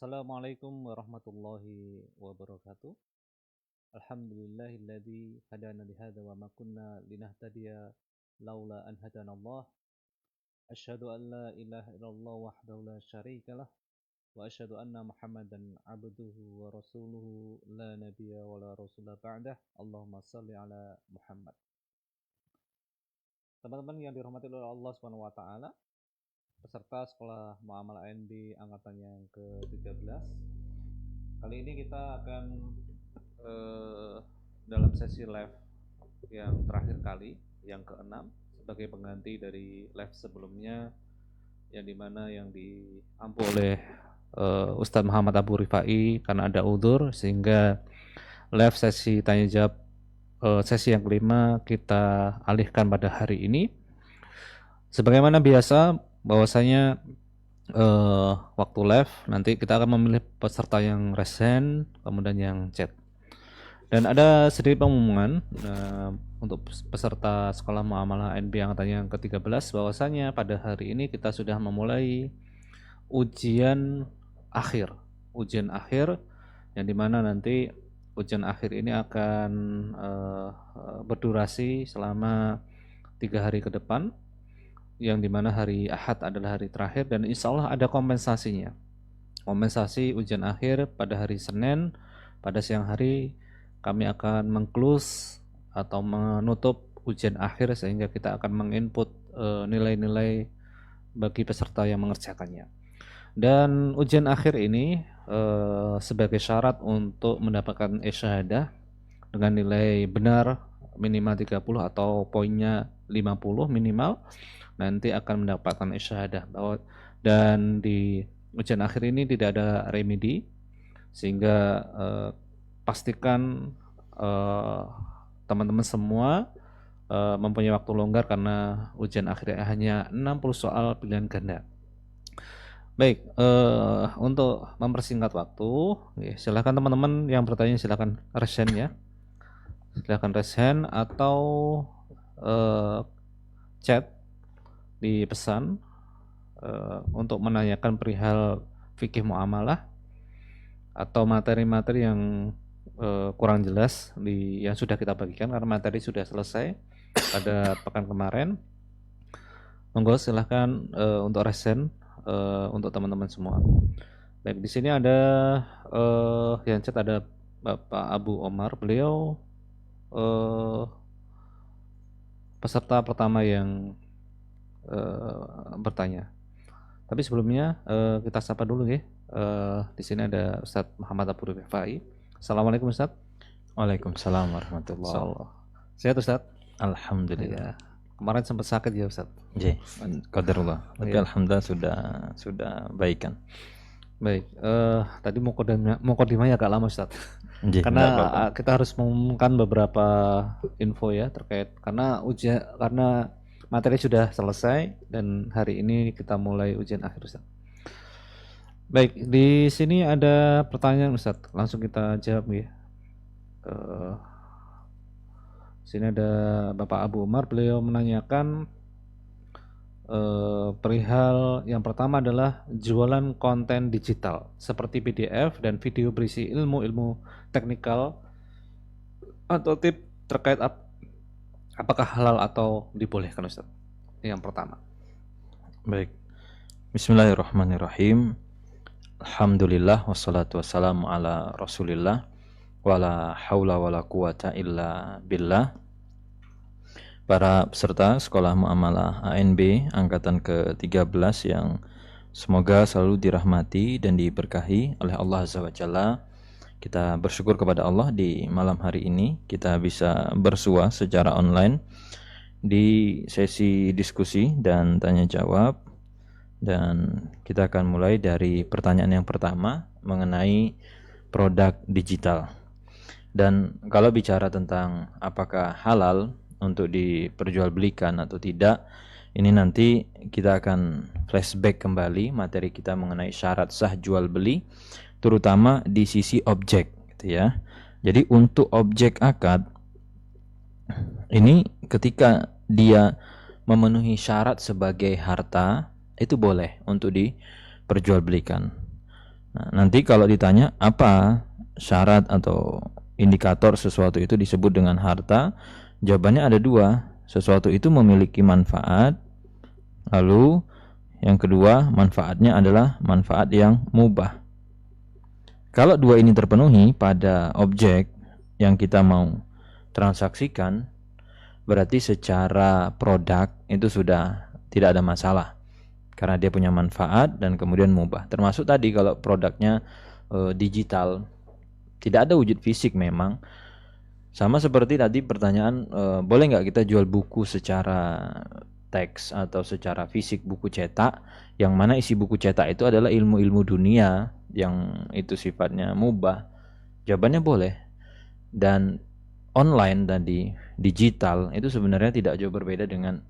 Assalamualaikum warahmatullahi wabarakatuh. Alhamdulillahilladzi hadana lihada wa ma kunna linahtadiya laula an hadanallah. Asyhadu an la ilaha illallah wahdahu la syarikalah wa asyhadu anna Muhammadan abduhu wa rasuluhu la nabiyya wa la rasula ba'dah. Allahumma shalli ala Muhammad. Teman-teman yang dirahmati oleh Allah Subhanahu wa taala, peserta sekolah Muamalah ANB angkatan yang ke-13. Kali ini kita akan dalam sesi live yang terakhir kali, yang ke-6, sebagai pengganti dari live sebelumnya yang dimana yang diampu oleh Ustadz Muhammad Abu Rifai karena ada udzur, sehingga live sesi tanya jawab sesi yang kelima kita alihkan pada hari ini. Sebagaimana biasa, bahwasanya waktu live nanti kita akan memilih peserta yang resen, kemudian yang chat. Dan ada sedikit pengumuman untuk peserta sekolah Muamalah ANB angkatan yang ke-13, bahwasanya pada hari ini kita sudah memulai ujian akhir yang dimana nanti ujian akhir ini akan berdurasi selama 3 hari ke depan, yang dimana hari Ahad adalah hari terakhir, dan insya Allah ada kompensasinya. Kompensasi ujian akhir pada hari Senin pada siang hari kami akan meng-close atau menutup ujian akhir, sehingga kita akan menginput nilai-nilai bagi peserta yang mengerjakannya. Dan ujian akhir ini sebagai syarat untuk mendapatkan syahadah dengan nilai benar minimal 30 atau poinnya 50 minimal, nanti akan mendapatkan syahadah. Dan di ujian akhir ini tidak ada remedi, sehingga pastikan teman-teman semua mempunyai waktu longgar karena ujian akhir hanya 60 soal pilihan ganda. Baik, untuk mempersingkat waktu, silakan teman-teman yang bertanya silakan resen ya. Silakan resen atau chat di pesan untuk menanyakan perihal fikih muamalah atau materi-materi yang kurang jelas yang sudah kita bagikan, karena materi sudah selesai pada pekan kemarin. Monggo silahkan untuk resen untuk teman-teman semua. Baik, di sini ada yang chat ada Bapak Abu Omar. Beliau peserta pertama yang bertanya. Tapi sebelumnya kita sapa dulu ya. Di sini ada Ustadz Muhammad Abu Rifai. Assalamualaikum Ustadz. Waalaikumsalam warahmatullahi wabarakatuh. Sehat Ustadz? Alhamdulillah. Ya. Kemarin sempat sakit ya Ustadz. Iya, qadarullah. Tapi ya, alhamdulillah sudah baikan. Baik, tadi mukadimahnya agak lama Ustadz. Karena kita harus mengumumkan beberapa info ya terkait karena materi sudah selesai dan hari ini kita mulai ujian akhir Ustaz. Baik, di sini ada pertanyaan Ustaz, langsung kita jawab ya. Sini ada Bapak Abu Umar, beliau menanyakan perihal yang pertama adalah jualan konten digital seperti PDF dan video berisi ilmu-ilmu teknikal atau tip terkait apakah halal atau dibolehkan Ustaz? Yang pertama. Baik. Bismillahirrahmanirrahim. Alhamdulillah wassalatu wassalamu ala Rasulillah wala haula wala quwata illa billah. Para peserta sekolah Muamalah ANB angkatan ke-13 yang semoga selalu dirahmati dan diberkahi oleh Allah Azza wa Jalla. Kita bersyukur kepada Allah di malam hari ini kita bisa bersua secara online di sesi diskusi dan tanya jawab, dan kita akan mulai dari pertanyaan yang pertama mengenai produk digital. Dan kalau bicara tentang apakah halal untuk diperjualbelikan atau tidak, ini nanti kita akan flashback kembali materi kita mengenai syarat sah jual beli, terutama di sisi objek gitu ya. Jadi untuk objek akad ini ketika dia memenuhi syarat sebagai harta, itu boleh untuk diperjualbelikan. Nah, nanti kalau ditanya apa syarat atau indikator sesuatu itu disebut dengan harta, jawabannya ada dua. Sesuatu itu memiliki manfaat, lalu yang kedua manfaatnya adalah manfaat yang mubah. Kalau dua ini terpenuhi pada objek yang kita mau transaksikan, berarti secara produk itu sudah tidak ada masalah karena dia punya manfaat dan kemudian mubah. Termasuk tadi kalau produknya digital, tidak ada wujud fisik memang. Sama seperti tadi pertanyaan, boleh nggak kita jual buku secara teks atau secara fisik, buku cetak, yang mana isi buku cetak itu adalah ilmu-ilmu dunia yang itu sifatnya mubah? Jawabannya boleh. Dan online tadi, digital, itu sebenarnya tidak jauh berbeda dengan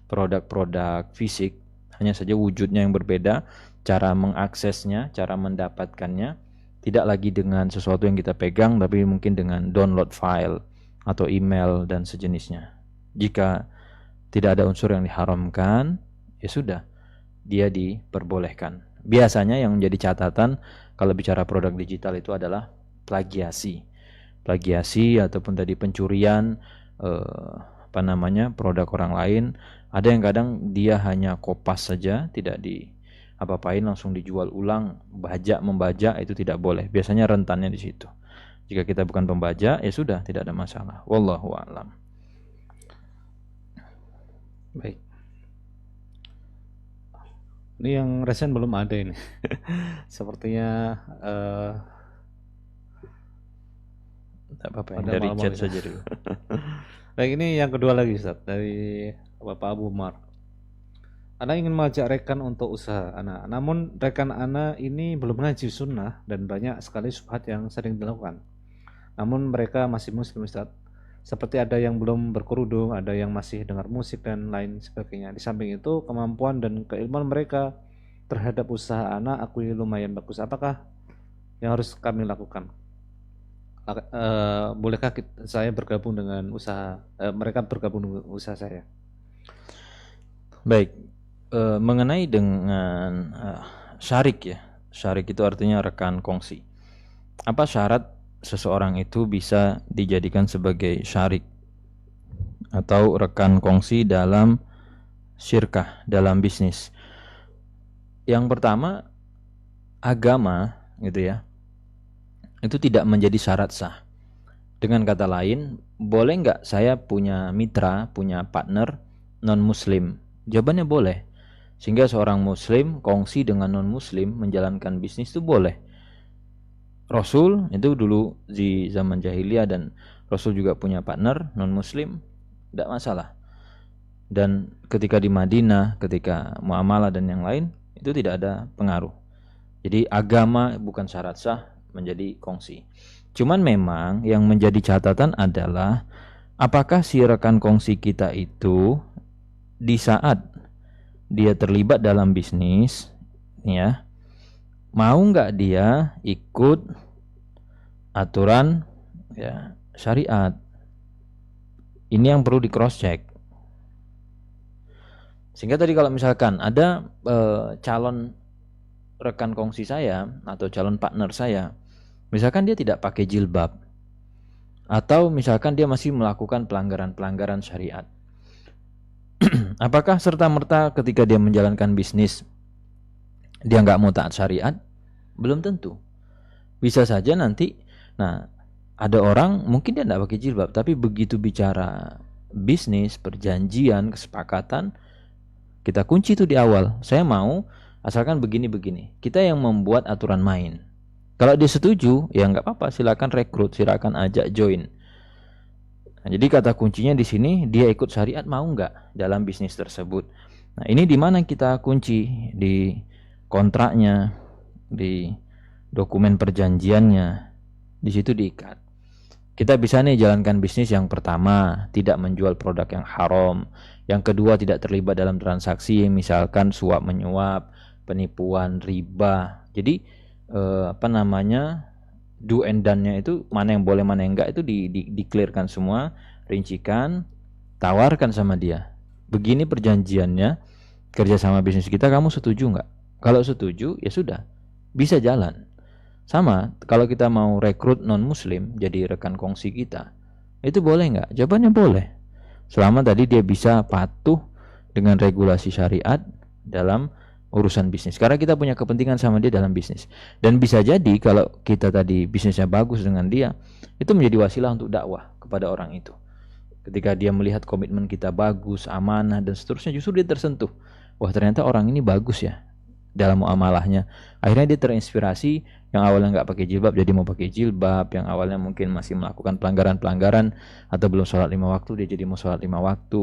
produk-produk fisik, hanya saja wujudnya yang berbeda, cara mengaksesnya, cara mendapatkannya tidak lagi dengan sesuatu yang kita pegang, tapi mungkin dengan download file atau email dan sejenisnya. Jika tidak ada unsur yang diharamkan, ya sudah, dia diperbolehkan. Biasanya yang menjadi catatan kalau bicara produk digital itu adalah plagiasi ataupun tadi pencurian produk orang lain. Ada yang kadang dia hanya kopas saja, tidak apa-apain, langsung dijual ulang, membajak itu tidak boleh. Biasanya rentannya di situ. Jika kita bukan pembajak, ya sudah, tidak ada masalah. Wallahu a'lam. Baik. Ini yang resen belum ada ini. Sepertinya tidak apa-apa, dari chat saja dulu. Baik, ini yang kedua lagi Ustaz, dari Bapak Abu Umar. Ana ingin mengajak rekan untuk usaha Ana, namun rekan Ana ini belum mengaji sunnah dan banyak sekali syubhat yang sering dilakukan. Namun mereka masih muslim Ustaz. Seperti ada yang belum berkerudung, ada yang masih dengar musik dan lain sebagainya. Di samping itu, kemampuan dan keilmuan mereka terhadap usaha Ana akui lumayan bagus. Apakah yang harus kami lakukan? Bolehkah saya bergabung dengan usaha mereka bergabung dengan usaha saya? Baik, mengenai dengan syarik ya. Syarik itu artinya rekan kongsi. Apa syarat seseorang itu bisa dijadikan sebagai syarik atau rekan kongsi dalam syirkah, dalam bisnis? Yang pertama, agama gitu ya, itu tidak menjadi syarat sah. Dengan kata lain, boleh nggak saya punya mitra, punya partner non-muslim? Jawabannya boleh. Sehingga seorang muslim kongsi dengan non-muslim menjalankan bisnis itu boleh. Rasul itu dulu di zaman jahiliyah dan Rasul juga punya partner non-muslim, tidak masalah. Dan ketika di Madinah, ketika muamalah dan yang lain, itu tidak ada pengaruh. Jadi agama bukan syarat sah menjadi kongsi. Cuman memang yang menjadi catatan adalah apakah si rekan kongsi kita itu di saat dia terlibat dalam bisnis, ya, mau nggak dia ikut aturan ya syariat? Ini yang perlu di cross check. Sehingga tadi kalau misalkan ada calon rekan kongsi saya atau calon partner saya, misalkan dia tidak pakai jilbab, atau misalkan dia masih melakukan pelanggaran-pelanggaran syariat, apakah serta-merta ketika dia menjalankan bisnis dia nggak mau taat syariat? Belum tentu. Bisa saja nanti, nah ada orang mungkin dia nggak pakai jilbab, tapi begitu bicara bisnis, perjanjian, kesepakatan, kita kunci itu di awal. Saya mau asalkan begini-begini. Kita yang membuat aturan main. Kalau dia setuju, ya nggak apa-apa, silakan rekrut, silakan ajak join. Nah, jadi kata kuncinya di sini, dia ikut syariat mau nggak dalam bisnis tersebut. Nah, ini di mana kita kunci? Di kontraknya, di dokumen perjanjiannya, di situ diikat. Kita bisa nih jalankan bisnis yang pertama, tidak menjual produk yang haram. Yang kedua, tidak terlibat dalam transaksi, misalkan suap menyuap, penipuan, riba. Jadi do and done-nya itu mana yang boleh, mana yang enggak, itu di-clearkan semua, rincikan, tawarkan sama dia. Begini perjanjiannya, kerjasama bisnis kita, kamu setuju enggak? Kalau setuju, ya sudah, bisa jalan. Sama, kalau kita mau rekrut non-muslim jadi rekan kongsi kita, itu boleh nggak? Jawabannya boleh. Selama tadi dia bisa patuh dengan regulasi syariat dalam urusan bisnis. Karena kita punya kepentingan sama dia dalam bisnis. Dan bisa jadi kalau kita tadi bisnisnya bagus dengan dia, itu menjadi wasilah untuk dakwah kepada orang itu. Ketika dia melihat komitmen kita bagus, amanah, dan seterusnya, justru dia tersentuh. Wah, ternyata orang ini bagus ya dalam muamalahnya. Akhirnya dia terinspirasi, yang awalnya nggak pakai jilbab jadi mau pakai jilbab, yang awalnya mungkin masih melakukan pelanggaran-pelanggaran atau belum sholat 5 waktu, dia jadi mau sholat 5 waktu.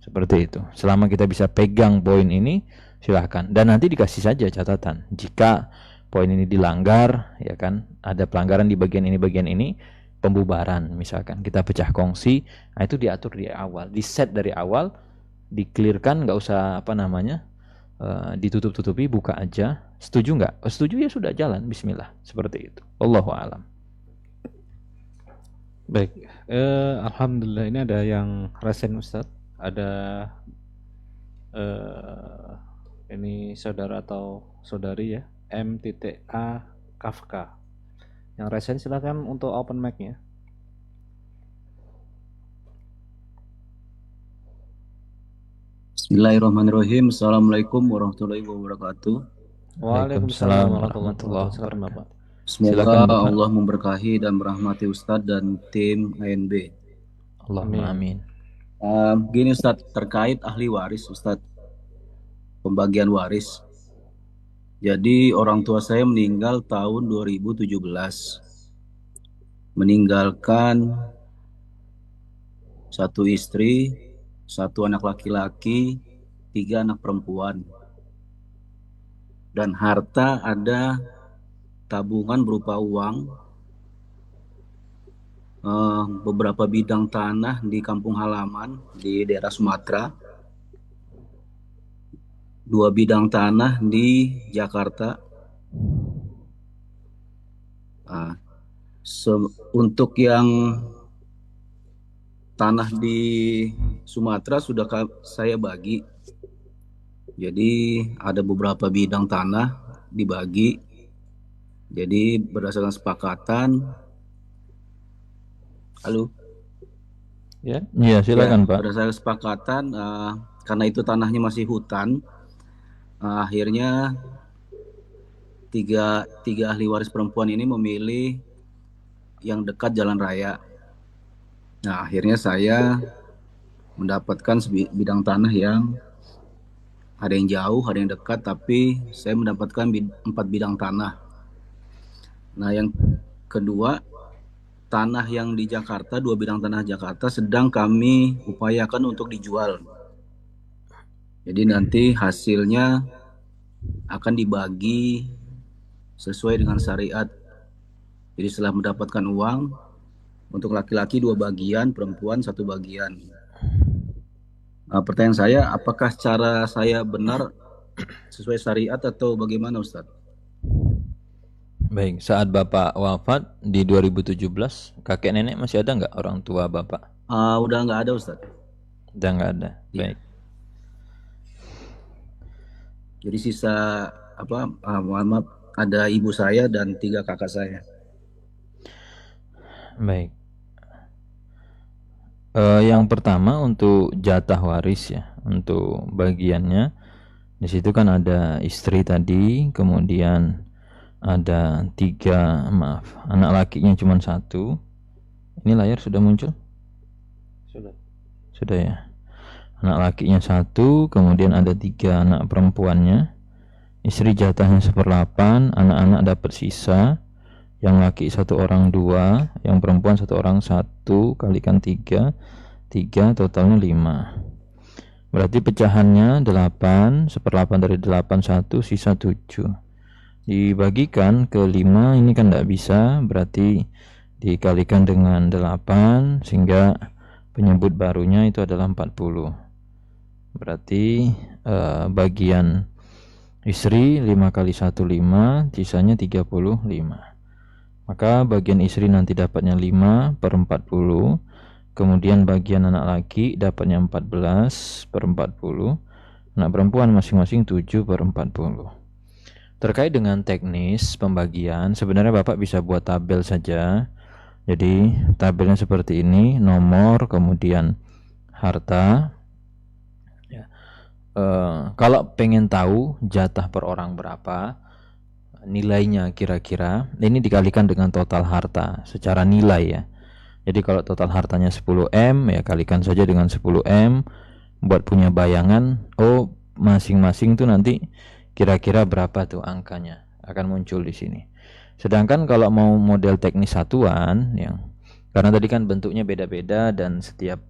Seperti itu. Selama kita bisa pegang poin ini, silahkan. Dan nanti dikasih saja catatan. Jika poin ini dilanggar, ya kan, ada pelanggaran di bagian ini, pembubaran misalkan. Kita pecah kongsi, nah itu diatur di awal, di set dari awal, di-clearkan, nggak usah ditutup-tutupi, buka aja. Setuju nggak? Setuju ya sudah, jalan, bismillah. Seperti itu. Allahu a'lam. Baik, alhamdulillah ini ada yang resen Ustadz. Ada ini saudara atau saudari ya, M.A. Kafka. Yang resen silakan untuk open mic-nya. Bismillahirrahmanirrahim. Assalamualaikum warahmatullahi wabarakatuh. Waalaikumsalam warahmatullahi wabarakatuh. Semoga Allah memberkahi dan merahmati Ustadz dan tim ANB. Allahumma amin. Gini Ustadz, terkait ahli waris Ustadz, pembagian waris. Jadi orang tua saya meninggal tahun 2017, meninggalkan 1 istri, 1 anak laki-laki, 3 anak perempuan. Dan harta ada tabungan berupa uang, beberapa bidang tanah di kampung halaman di daerah Sumatera, 2 bidang tanah di Jakarta. Untuk yang tanah di Sumatera sudah saya bagi. Jadi ada beberapa bidang tanah dibagi. Jadi berdasarkan sepakatan. Halo. Ya, silakan Pak. Berdasarkan kesepakatan, karena itu tanahnya masih hutan, akhirnya tiga ahli waris perempuan ini memilih yang dekat jalan raya. Nah, akhirnya saya mendapatkan bidang tanah yang ada yang jauh, ada yang dekat, tapi saya mendapatkan 4 bidang tanah. Nah, yang kedua, tanah yang di Jakarta, 2 bidang tanah Jakarta sedang kami upayakan untuk dijual. Jadi nanti hasilnya akan dibagi sesuai dengan syariat. Jadi setelah mendapatkan uang, untuk laki-laki 2 bagian, perempuan 1 bagian. Pertanyaan saya, apakah cara saya benar sesuai syariat atau bagaimana Ustaz? Baik, saat Bapak wafat di 2017, kakek nenek masih ada nggak, orang tua Bapak? Udah nggak ada Ustaz. Udah nggak ada. Ya. Baik. Jadi sisa maaf, ada ibu saya dan 3 kakak saya. Baik. Yang pertama untuk jatah waris ya, untuk bagiannya di situ kan ada istri tadi, kemudian ada 3, anak lakinya cuma 1. Ini layar sudah muncul? Sudah ya. Anak lakinya 1, kemudian ada 3 anak perempuannya. Istri jatahnya 1/8, anak-anak dapat sisa. Yang laki 1 orang 2, yang perempuan 1 orang 1, kalikan 3 totalnya 5. Berarti pecahannya 8, 1/8 dari 8 1, sisa 7. Dibagikan ke 5 ini kan tidak bisa, berarti dikalikan dengan 8 sehingga penyebut barunya itu adalah 40. Berarti bagian istri 5 kali 1 5, sisanya 35. Maka bagian istri nanti dapatnya 5/40, kemudian bagian anak laki dapatnya 14/40, anak perempuan masing-masing 7/40. Terkait dengan teknis pembagian, sebenarnya Bapak bisa buat tabel saja. Jadi tabelnya seperti ini, nomor, kemudian harta. Ya. Kalau pengen tahu jatah per orang berapa, nilainya kira-kira, ini dikalikan dengan total harta secara nilai ya. Jadi kalau total hartanya 10M, ya kalikan saja dengan 10M, buat punya bayangan, oh masing-masing tuh nanti kira-kira berapa tuh angkanya akan muncul di sini. Sedangkan kalau mau model teknis satuan, yang karena tadi kan bentuknya beda-beda dan setiap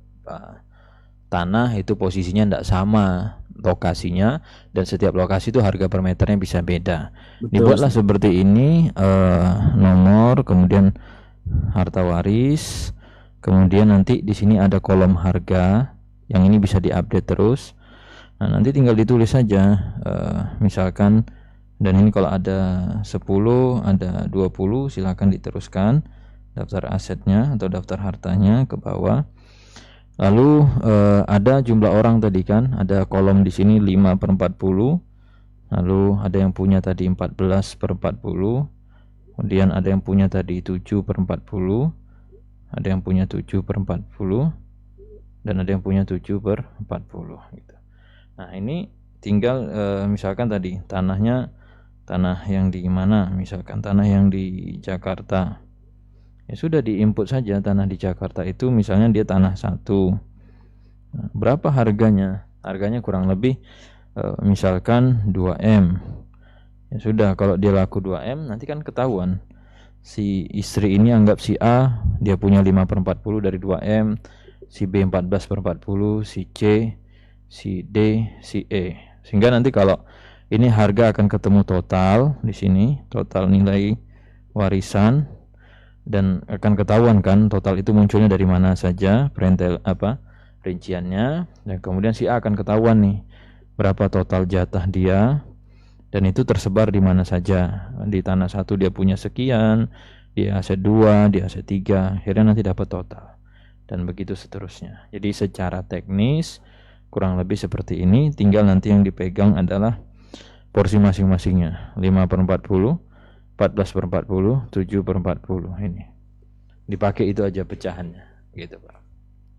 tanah itu posisinya tidak sama lokasinya, dan setiap lokasi itu harga per meternya bisa beda. Betul, Dibuatlah Ustaz. seperti ini, nomor, kemudian harta waris, kemudian nanti di sini ada kolom harga, yang ini bisa diupdate terus. Nah, nanti tinggal ditulis saja, misalkan, dan ini kalau ada 10, ada 20, silakan diteruskan daftar asetnya atau daftar hartanya ke bawah. Lalu ada jumlah orang tadi kan, ada kolom di sini 5/40. Lalu ada yang punya tadi 14/40. Kemudian ada yang punya tadi 7/40. Ada yang punya 7/40. Dan ada yang punya 7/40 gitu. Nah, ini tinggal misalkan tadi tanah yang di mana, misalkan tanah yang di Jakarta. Ya sudah, diinput saja tanah di Jakarta itu, misalnya dia tanah 1. Nah, berapa harganya? Harganya kurang lebih misalkan 2M. Ya sudah, kalau dia laku 2M nanti kan ketahuan. Si istri ini anggap si A dia punya 5/40 dari 2M, si B 14/40, si C, si D, si E. Sehingga nanti kalau ini harga akan ketemu total di sini, total nilai warisan, dan akan ketahuan kan total itu munculnya dari mana saja, rinciannya, dan kemudian si A akan ketahuan nih berapa total jatah dia, dan itu tersebar di mana saja. Di tanah 1 dia punya sekian, di aset 2, di aset 3, akhirnya nanti dapat total, dan begitu seterusnya. Jadi secara teknis kurang lebih seperti ini, tinggal nanti yang dipegang adalah porsi masing-masingnya, 5/40, 14/40, 7/40. Ini dipakai itu aja pecahannya gitu Pak.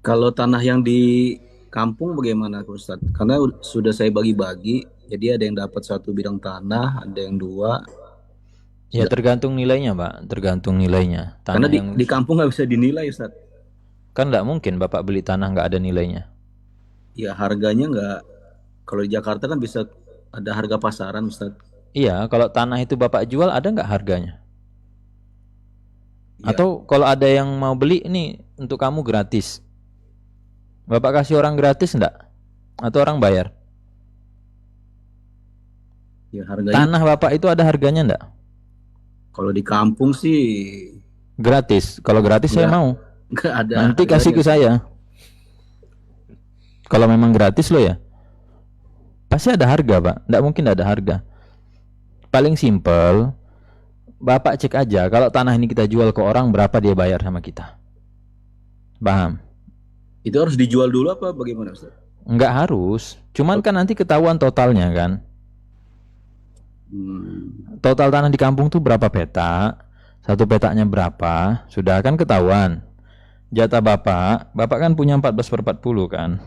Kalau tanah yang di kampung bagaimana Ustaz? Karena sudah saya bagi-bagi, jadi ada yang dapat 1 bidang tanah, ada yang 2. Ya tergantung nilainya Pak, tergantung nilainya. Karena Tanah yang di kampung nggak bisa dinilai Ustaz. kan nggak mungkin Bapak beli tanah nggak ada nilainya. Ya harganya nggak, kalau di Jakarta kan bisa ada harga pasaran Ustaz. Iya, kalau tanah itu Bapak jual ada nggak harganya? Ya, Atau kalau ada yang mau beli ini untuk kamu gratis, Bapak kasih orang gratis enggak? Atau orang bayar? ya harganya Tanah Bapak itu ada harganya enggak? kalau di kampung sih Gratis. Kalau gratis saya nggak mau. nggak ada Nanti kasih ke harganya. saya. Kalau memang gratis lo ya, pasti ada harga Pak. Enggak mungkin enggak ada harga. Paling simpel, Bapak cek aja kalau tanah ini kita jual ke orang berapa dia bayar sama kita. Paham? Itu harus dijual dulu apa bagaimana Ustaz? Enggak harus. Cuman kan nanti ketahuan totalnya kan. Total tanah di kampung tuh berapa petak, satu petaknya berapa, sudah kan ketahuan. Jatah Bapak kan punya 14/40 kan.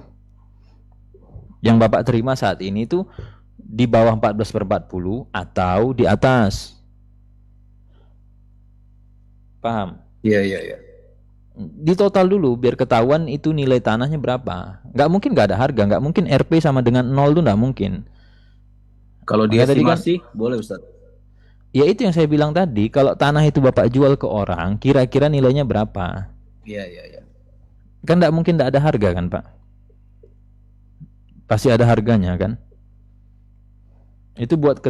Yang Bapak terima saat ini tuh di bawah 14/40 atau di atas. Paham? Iya, iya, iya. Di total dulu biar ketahuan itu nilai tanahnya berapa. Nggak mungkin nggak ada harga, nggak mungkin RP sama dengan 0 tuh nggak mungkin. Kalau Makanya tadi kan, diestimasi boleh Ustaz. ya itu yang saya bilang tadi, kalau tanah itu Bapak jual ke orang, kira-kira nilainya berapa? Iya, iya, iya. Kan nggak mungkin nggak ada harga kan Pak? Pasti ada harganya kan? Itu buat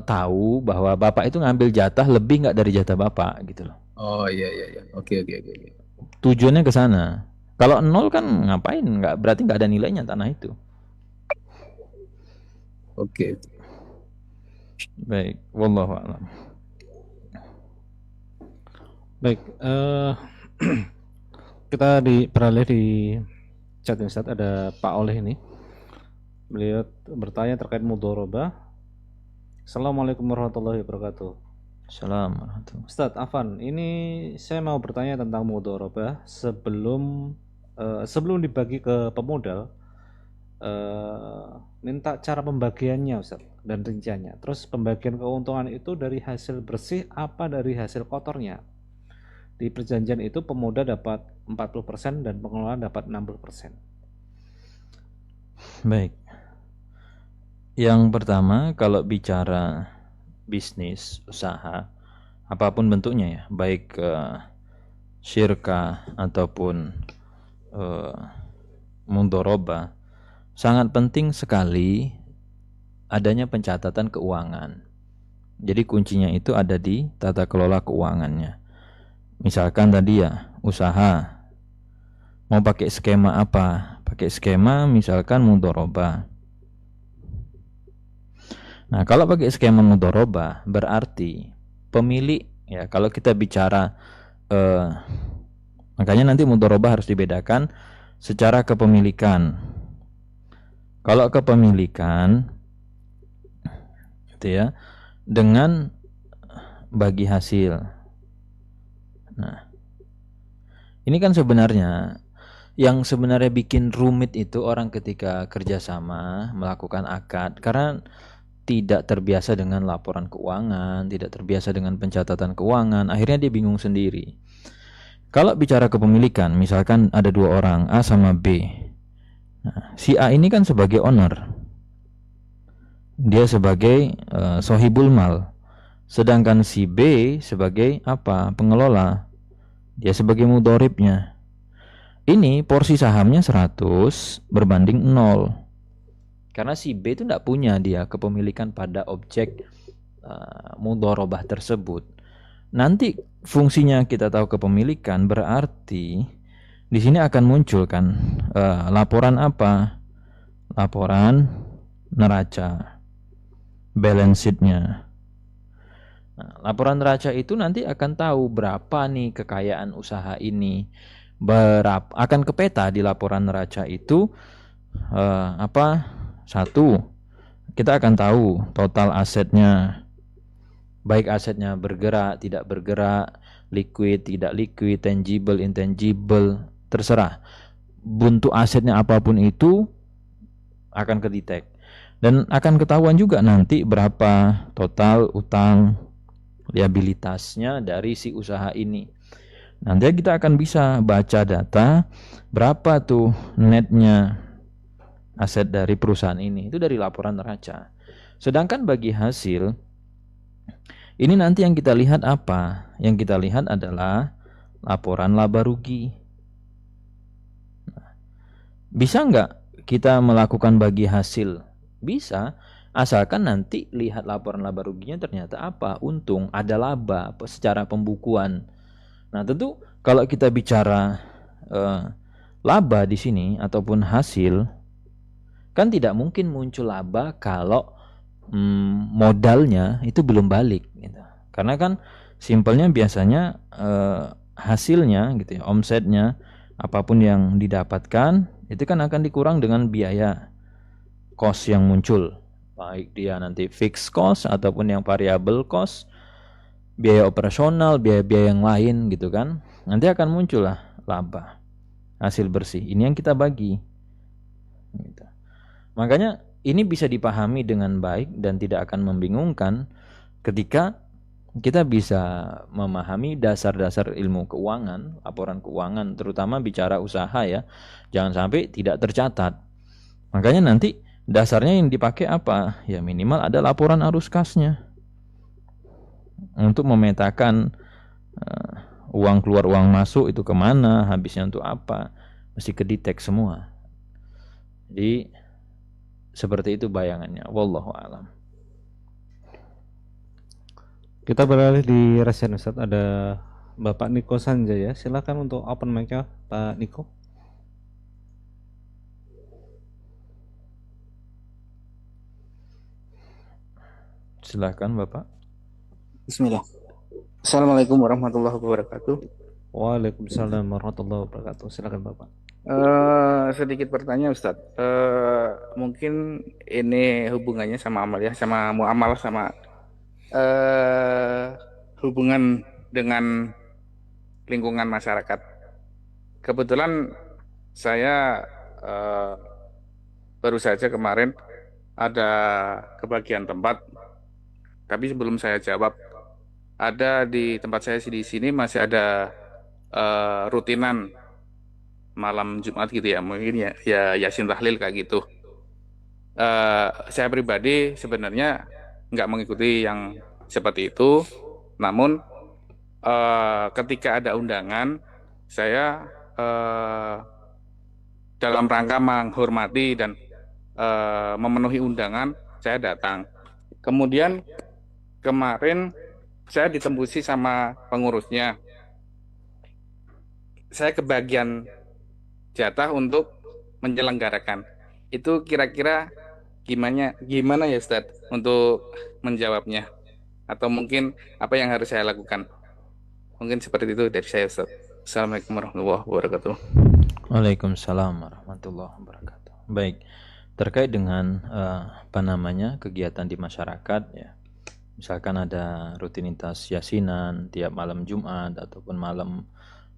tahu bahwa Bapak itu ngambil jatah lebih nggak dari jatah Bapak gitu loh. Oh, iya, iya, iya. Oke, oke, oke, oke. Tujuannya ke sana. Kalau 0 kan ngapain? Nggak, berarti nggak ada nilainya tanah itu. Oke. Baik, wallahu a'lam. Baik, kita beralih di chat Ustaz. Ada Pak Oleh ini. Beliau bertanya terkait mudharabah Assalamualaikum warahmatullahi wabarakatuh. Assalamualaikum. Ustadz Afan, ini saya mau bertanya tentang mudharabah sebelum dibagi ke pemodal. Minta cara pembagiannya Ustadz dan rinciannya. Terus pembagian keuntungan itu dari hasil bersih apa dari hasil kotornya? Di perjanjian itu pemuda dapat 40% dan pengelola dapat 60%. Baik. Yang pertama, kalau bicara bisnis, usaha, apapun bentuknya ya, baik syirkah ataupun mudharabah, sangat penting sekali adanya pencatatan keuangan. Jadi kuncinya itu ada di tata kelola keuangannya. Misalkan tadi ya, usaha mau pakai skema apa? Pakai skema misalkan mudharabah. Nah, kalau pakai skema mudharabah berarti pemilik ya, kalau kita bicara makanya nanti mudharabah harus dibedakan secara kepemilikan. Kalau kepemilikan gitu ya, dengan bagi hasil. Nah, ini kan sebenarnya yang sebenarnya bikin rumit itu orang ketika kerjasama melakukan akad, karena tidak terbiasa dengan laporan keuangan, tidak terbiasa dengan pencatatan keuangan, akhirnya dia bingung sendiri. Kalau bicara kepemilikan, misalkan ada dua orang, A sama B. Nah, si A ini kan sebagai owner, dia sebagai sohibul mal, sedangkan si B sebagai apa? Pengelola, dia sebagai mudharibnya. Ini porsi sahamnya 100 berbanding 0. Karena si B itu tidak punya dia kepemilikan pada objek mudharabah tersebut. Nanti fungsinya kita tahu kepemilikan, berarti di sini akan muncul kan laporan apa? Laporan neraca, balance sheet-nya. Nah, laporan neraca itu nanti akan tahu berapa nih kekayaan usaha ini, berapa akan kepeta di laporan neraca itu apa? Satu, kita akan tahu total asetnya, baik asetnya bergerak, tidak bergerak, liquid, tidak liquid, tangible, intangible, terserah. Bentuk asetnya apapun itu akan kedetek. Dan akan ketahuan juga nanti berapa total utang liabilitasnya dari si usaha ini. Nanti kita akan bisa baca data berapa tuh netnya aset dari perusahaan ini, itu dari laporan neraca. Sedangkan bagi hasil, ini nanti yang kita lihat apa? Yang kita lihat adalah laporan laba rugi. Bisa nggak kita melakukan bagi hasil? Bisa, asalkan nanti lihat laporan laba ruginya ternyata apa? Untung, ada laba secara pembukuan. Nah, tentu kalau kita bicara laba di sini ataupun hasil, kan tidak mungkin muncul laba kalau modalnya itu belum balik gitu. Karena kan simpelnya biasanya hasilnya gitu ya, omsetnya apapun yang didapatkan itu kan akan dikurang dengan biaya cost yang muncul, baik dia nanti fixed cost ataupun yang variable cost, biaya operasional, biaya-biaya yang lain gitu kan. Nanti akan muncul lah laba, hasil bersih. Ini yang kita bagi gitu. Makanya ini bisa dipahami dengan baik dan tidak akan membingungkan ketika kita bisa memahami dasar-dasar ilmu keuangan, laporan keuangan, terutama bicara usaha ya. Jangan sampai tidak tercatat. Makanya nanti dasarnya yang dipakai apa? Ya minimal ada laporan arus kasnya. Untuk memetakan uang keluar, uang masuk itu kemana, habisnya untuk apa. Mesti kedetek semua. Jadi seperti itu bayangannya. Wallahu a'lam. Kita beralih di resen Ustadz, ada Bapak Niko Sanjaya. Silakan untuk open mic-nya Pak Niko. Silakan Bapak. Bismillah. Assalamualaikum warahmatullahi wabarakatuh. Waalaikumsalam warahmatullahi wabarakatuh. Silakan Bapak. Sedikit bertanya Ustadz. Mungkin ini hubungannya sama amal ya, sama muamalah sama hubungan dengan lingkungan masyarakat. Kebetulan saya eh, baru saja kemarin ada kebagian tempat, tapi sebelum saya jawab, ada di tempat saya di sini masih ada rutinan malam Jumat gitu ya, mungkin ya Yasin tahlil kayak gitu. Saya pribadi sebenarnya nggak mengikuti yang seperti itu, namun ketika ada undangan, saya dalam rangka menghormati dan memenuhi undangan, saya datang. Kemudian kemarin saya ditembusi sama pengurusnya. Saya kebagian jatah untuk menyelenggarakan. Itu kira-kira gimana ya Ustadz untuk menjawabnya? Atau mungkin apa yang harus saya lakukan? Mungkin seperti itu dari saya Ustadz. Assalamualaikum warahmatullahi wabarakatuh. Waalaikumsalam warahmatullahi wabarakatuh. Baik, terkait dengan kegiatan di masyarakat ya. Misalkan ada rutinitas yasinan tiap malam Jumat ataupun malam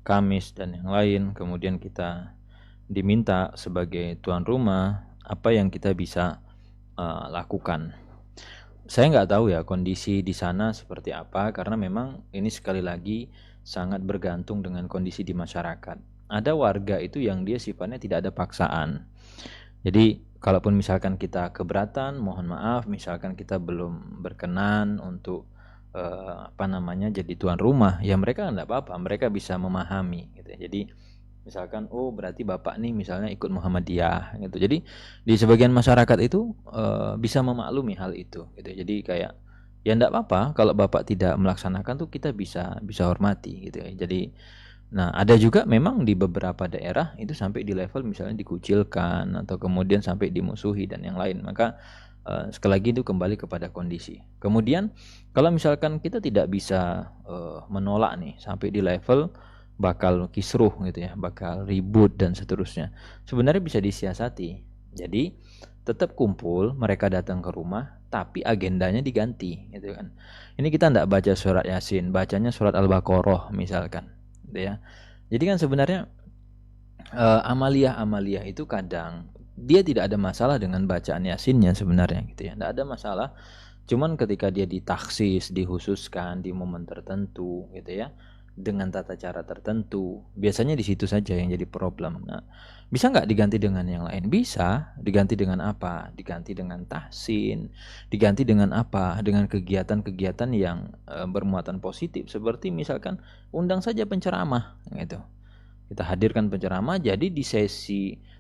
Kamis dan yang lain, kemudian kita diminta sebagai tuan rumah, apa yang kita bisa lakukan. Saya nggak tahu ya kondisi di sana seperti apa, karena memang ini sekali lagi sangat bergantung dengan kondisi di masyarakat. Ada warga itu yang dia sifatnya tidak ada paksaan. Jadi kalaupun misalkan kita keberatan, mohon maaf, misalkan kita belum berkenan untuk jadi tuan rumah, ya mereka nggak apa-apa, mereka bisa memahami gitu ya. Jadi misalkan berarti bapak nih misalnya ikut Muhammadiyah gitu. Jadi di sebagian masyarakat itu bisa memaklumi hal itu gitu. Jadi kayak ya enggak apa-apa kalau bapak tidak melaksanakan tuh, kita bisa hormati gitu ya. Jadi ada juga memang di beberapa daerah itu sampai di level misalnya dikucilkan atau kemudian sampai dimusuhi dan yang lain. Maka sekali lagi itu kembali kepada kondisi. Kemudian kalau misalkan kita tidak bisa menolak nih sampai di level bakal kisruh gitu ya, bakal ribut dan seterusnya, sebenarnya bisa disiasati. Jadi tetap kumpul, mereka datang ke rumah, tapi agendanya diganti gitu kan. Ini kita tidak baca surat Yasin, bacanya surat Al-Baqarah misalkan gitu ya. Jadi kan sebenarnya amaliyah itu kadang dia tidak ada masalah dengan bacaan Yasinnya sebenarnya gitu ya, tidak ada masalah. Cuman ketika dia ditaksis, dihususkan di momen tertentu gitu ya, dengan tata cara tertentu, biasanya di situ saja yang jadi problem. Nah, bisa nggak diganti dengan yang lain? Bisa. Diganti dengan apa? Diganti dengan tahsin, diganti dengan apa? Dengan kegiatan-kegiatan yang bermuatan positif, seperti misalkan undang saja penceramah gitu. Kita hadirkan penceramah, jadi di sesi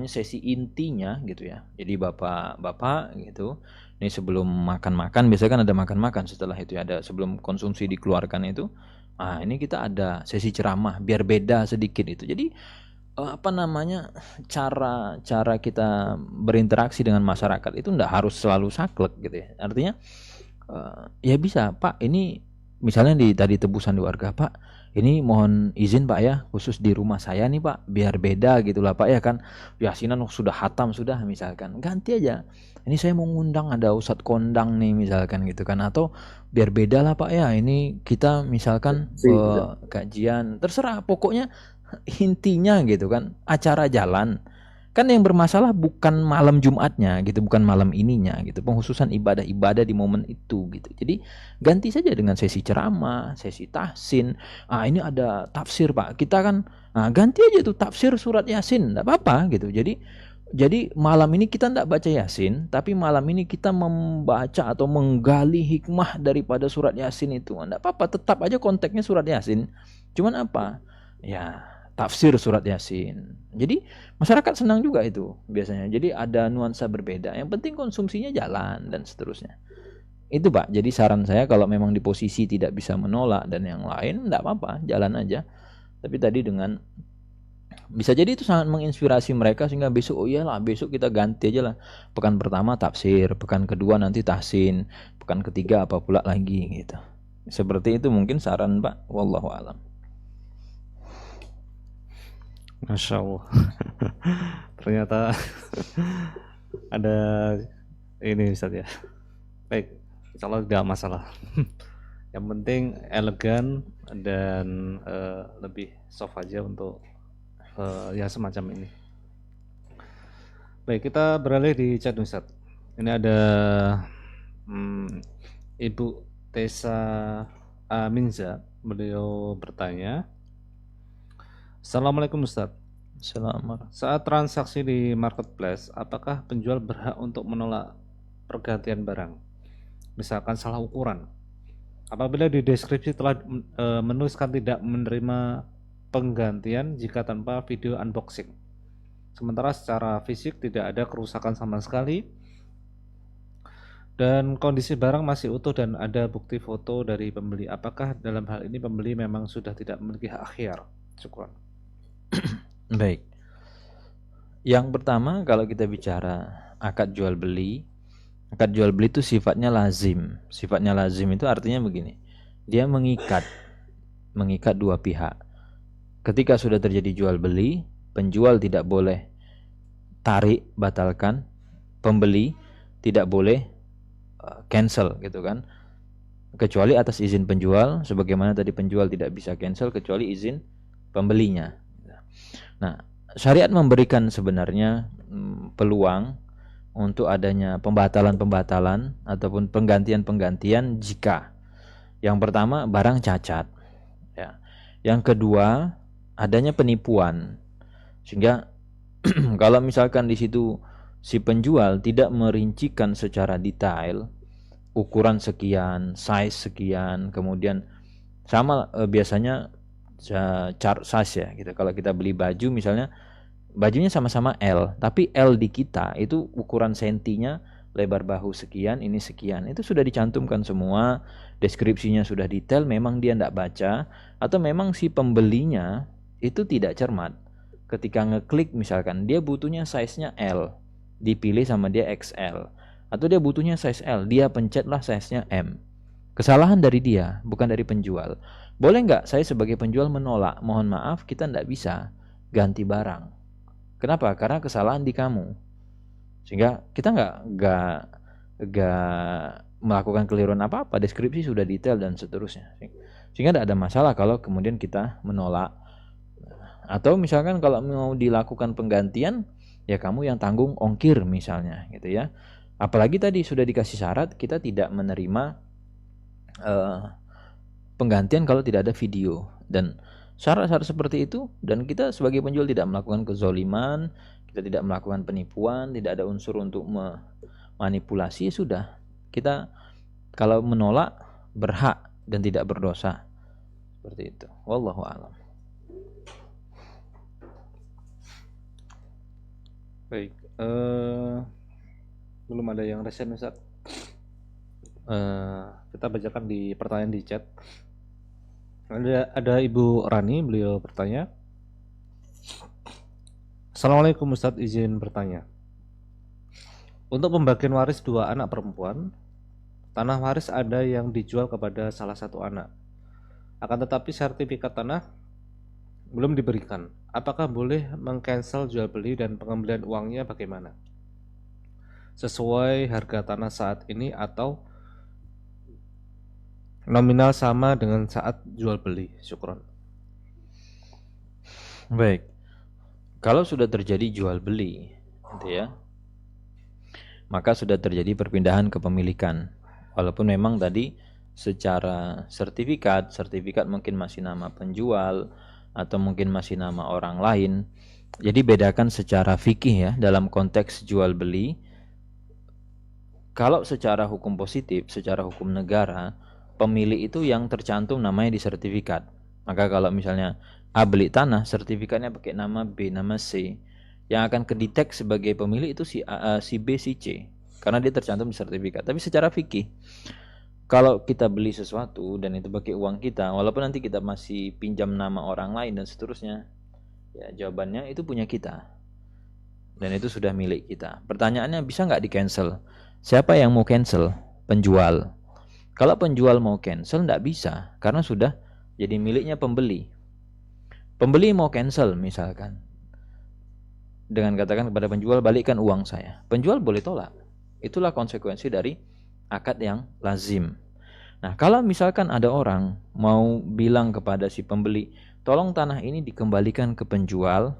sesi intinya gitu ya. Jadi bapak-bapak gitu, ini sebelum makan-makan, biasanya kan ada makan-makan, setelah itu ada sebelum konsumsi dikeluarkan itu, ini kita ada sesi ceramah biar beda sedikit itu. Jadi cara kita berinteraksi dengan masyarakat itu enggak harus selalu saklek gitu ya. Artinya ya bisa, Pak, ini misalnya tadi tebusan di warga, Pak, ini mohon izin Pak ya, khusus di rumah saya nih Pak, biar beda gitulah Pak ya kan, yasinan sudah hatam sudah misalkan, ganti aja, ini saya mau ngundang ada ustadz kondang nih misalkan gitu kan, atau biar beda lah Pak ya, ini kita misalkan kajian, terserah, pokoknya intinya gitu kan, acara jalan. Kan yang bermasalah bukan malam Jumatnya gitu, bukan malam ininya gitu, penghususan ibadah-ibadah di momen itu gitu. Jadi ganti saja dengan sesi ceramah, sesi tahsin. Ini ada tafsir Pak, kita kan ganti aja tuh tafsir surat Yasin, enggak apa-apa gitu. Jadi malam ini kita enggak baca Yasin, tapi malam ini kita membaca atau menggali hikmah daripada surat Yasin itu. Enggak apa-apa, tetap aja konteksnya surat Yasin. Cuman apa? Ya tafsir surat Yasin. Jadi masyarakat senang juga itu biasanya. Jadi ada nuansa berbeda. Yang penting konsumsinya jalan dan seterusnya. Itu Pak. Jadi saran saya kalau memang di posisi tidak bisa menolak dan yang lain, enggak apa-apa, jalan aja. Tapi tadi dengan bisa jadi itu sangat menginspirasi mereka sehingga besok besok kita ganti aja lah. Pekan pertama tafsir, pekan kedua nanti tahsin, pekan ketiga apa pula lagi gitu. Seperti itu mungkin saran Pak. Wallahu a'lam. Masya Allah. Ternyata ada ini Ustaz ya. Baik, insya Allah tidak masalah. Yang penting elegan dan lebih soft aja untuk yang semacam ini. Baik, kita beralih di chat Ustaz. Ini ada Ibu Tessa Aminza, beliau bertanya, Assalamualaikum Ustaz. Selamat. Saat transaksi di marketplace, apakah penjual berhak untuk menolak pergantian barang? Misalkan salah ukuran. Apabila di deskripsi telah menuliskan tidak menerima penggantian jika tanpa video unboxing. Sementara secara fisik tidak ada kerusakan sama sekali. Dan kondisi barang masih utuh dan ada bukti foto dari pembeli. Apakah dalam hal ini pembeli memang sudah tidak memiliki hak akhir? Syukran. Baik. Yang pertama, kalau kita bicara akad jual beli itu sifatnya lazim. Sifatnya lazim itu artinya begini. Dia mengikat dua pihak. Ketika sudah terjadi jual beli, penjual tidak boleh tarik, batalkan, pembeli tidak boleh cancel gitu kan. Kecuali atas izin penjual, sebagaimana tadi penjual tidak bisa cancel kecuali izin pembelinya. Nah, syariat memberikan sebenarnya peluang untuk adanya pembatalan ataupun penggantian jika yang pertama barang cacat, ya. Yang kedua adanya penipuan, sehingga kalau misalkan di situ si penjual tidak merincikan secara detail ukuran sekian, size sekian, kemudian sama biasanya chart size ya gitu. Kalau kita beli baju misalnya bajunya sama-sama L, tapi L di kita itu ukuran sentinya lebar bahu sekian, ini sekian. Itu sudah dicantumkan semua, deskripsinya sudah detail, memang dia tidak baca atau memang si pembelinya itu tidak cermat. Ketika ngeklik misalkan dia butuhnya size-nya L, dipilih sama dia XL, atau dia butuhnya size L, dia pencetlah size-nya M. Kesalahan dari dia, bukan dari penjual. Boleh nggak saya sebagai penjual menolak? Mohon maaf, kita nggak bisa ganti barang. Kenapa? Karena kesalahan di kamu. Sehingga kita nggak melakukan keliruan apa-apa. Deskripsi sudah detail dan seterusnya. Sehingga tidak ada masalah kalau kemudian kita menolak. Atau misalkan kalau mau dilakukan penggantian, ya kamu yang tanggung ongkir misalnya, gitu ya. Apalagi tadi sudah dikasih syarat kita tidak menerima penggantian kalau tidak ada video, dan syarat-syarat seperti itu, dan kita sebagai penjual tidak melakukan kezoliman, kita tidak melakukan penipuan, tidak ada unsur untuk memanipulasi, sudah kita kalau menolak berhak dan tidak berdosa, seperti itu. Wallahu a'lam. Baik, belum ada yang resen Ustaz. Kita bacakan di pertanyaan di chat. Ada Ibu Rani, beliau bertanya, Assalamualaikum Ustaz, izin bertanya. Untuk pembagian waris dua anak perempuan, tanah waris ada yang dijual kepada salah satu anak. Akan tetapi sertifikat tanah belum diberikan. Apakah boleh meng-cancel jual beli dan pengembalian uangnya bagaimana? Sesuai harga tanah saat ini atau nominal sama dengan saat jual beli? Syukron. Baik. Kalau sudah terjadi jual beli, gitu ya, maka sudah terjadi perpindahan kepemilikan. Walaupun memang tadi secara sertifikat mungkin masih nama penjual atau mungkin masih nama orang lain. Jadi bedakan secara fikih ya dalam konteks jual beli. Kalau secara hukum positif, secara hukum negara, pemilik itu yang tercantum namanya di sertifikat. Maka kalau misalnya A beli tanah, sertifikatnya pakai nama B, nama C, yang akan kedetek sebagai pemilik itu si A, si B, si C, karena dia tercantum di sertifikat. Tapi secara fikih, kalau kita beli sesuatu dan itu pakai uang kita, walaupun nanti kita masih pinjam nama orang lain dan seterusnya, ya jawabannya itu punya kita dan itu sudah milik kita. Pertanyaannya, bisa nggak di cancel? Siapa yang mau cancel? Penjual. Kalau penjual mau cancel, nggak bisa karena sudah jadi miliknya pembeli. Pembeli mau cancel misalkan, dengan katakan kepada penjual, balikkan uang saya. Penjual boleh tolak. Itulah konsekuensi dari akad yang lazim. Nah, kalau misalkan ada orang mau bilang kepada si pembeli, tolong tanah ini dikembalikan ke penjual.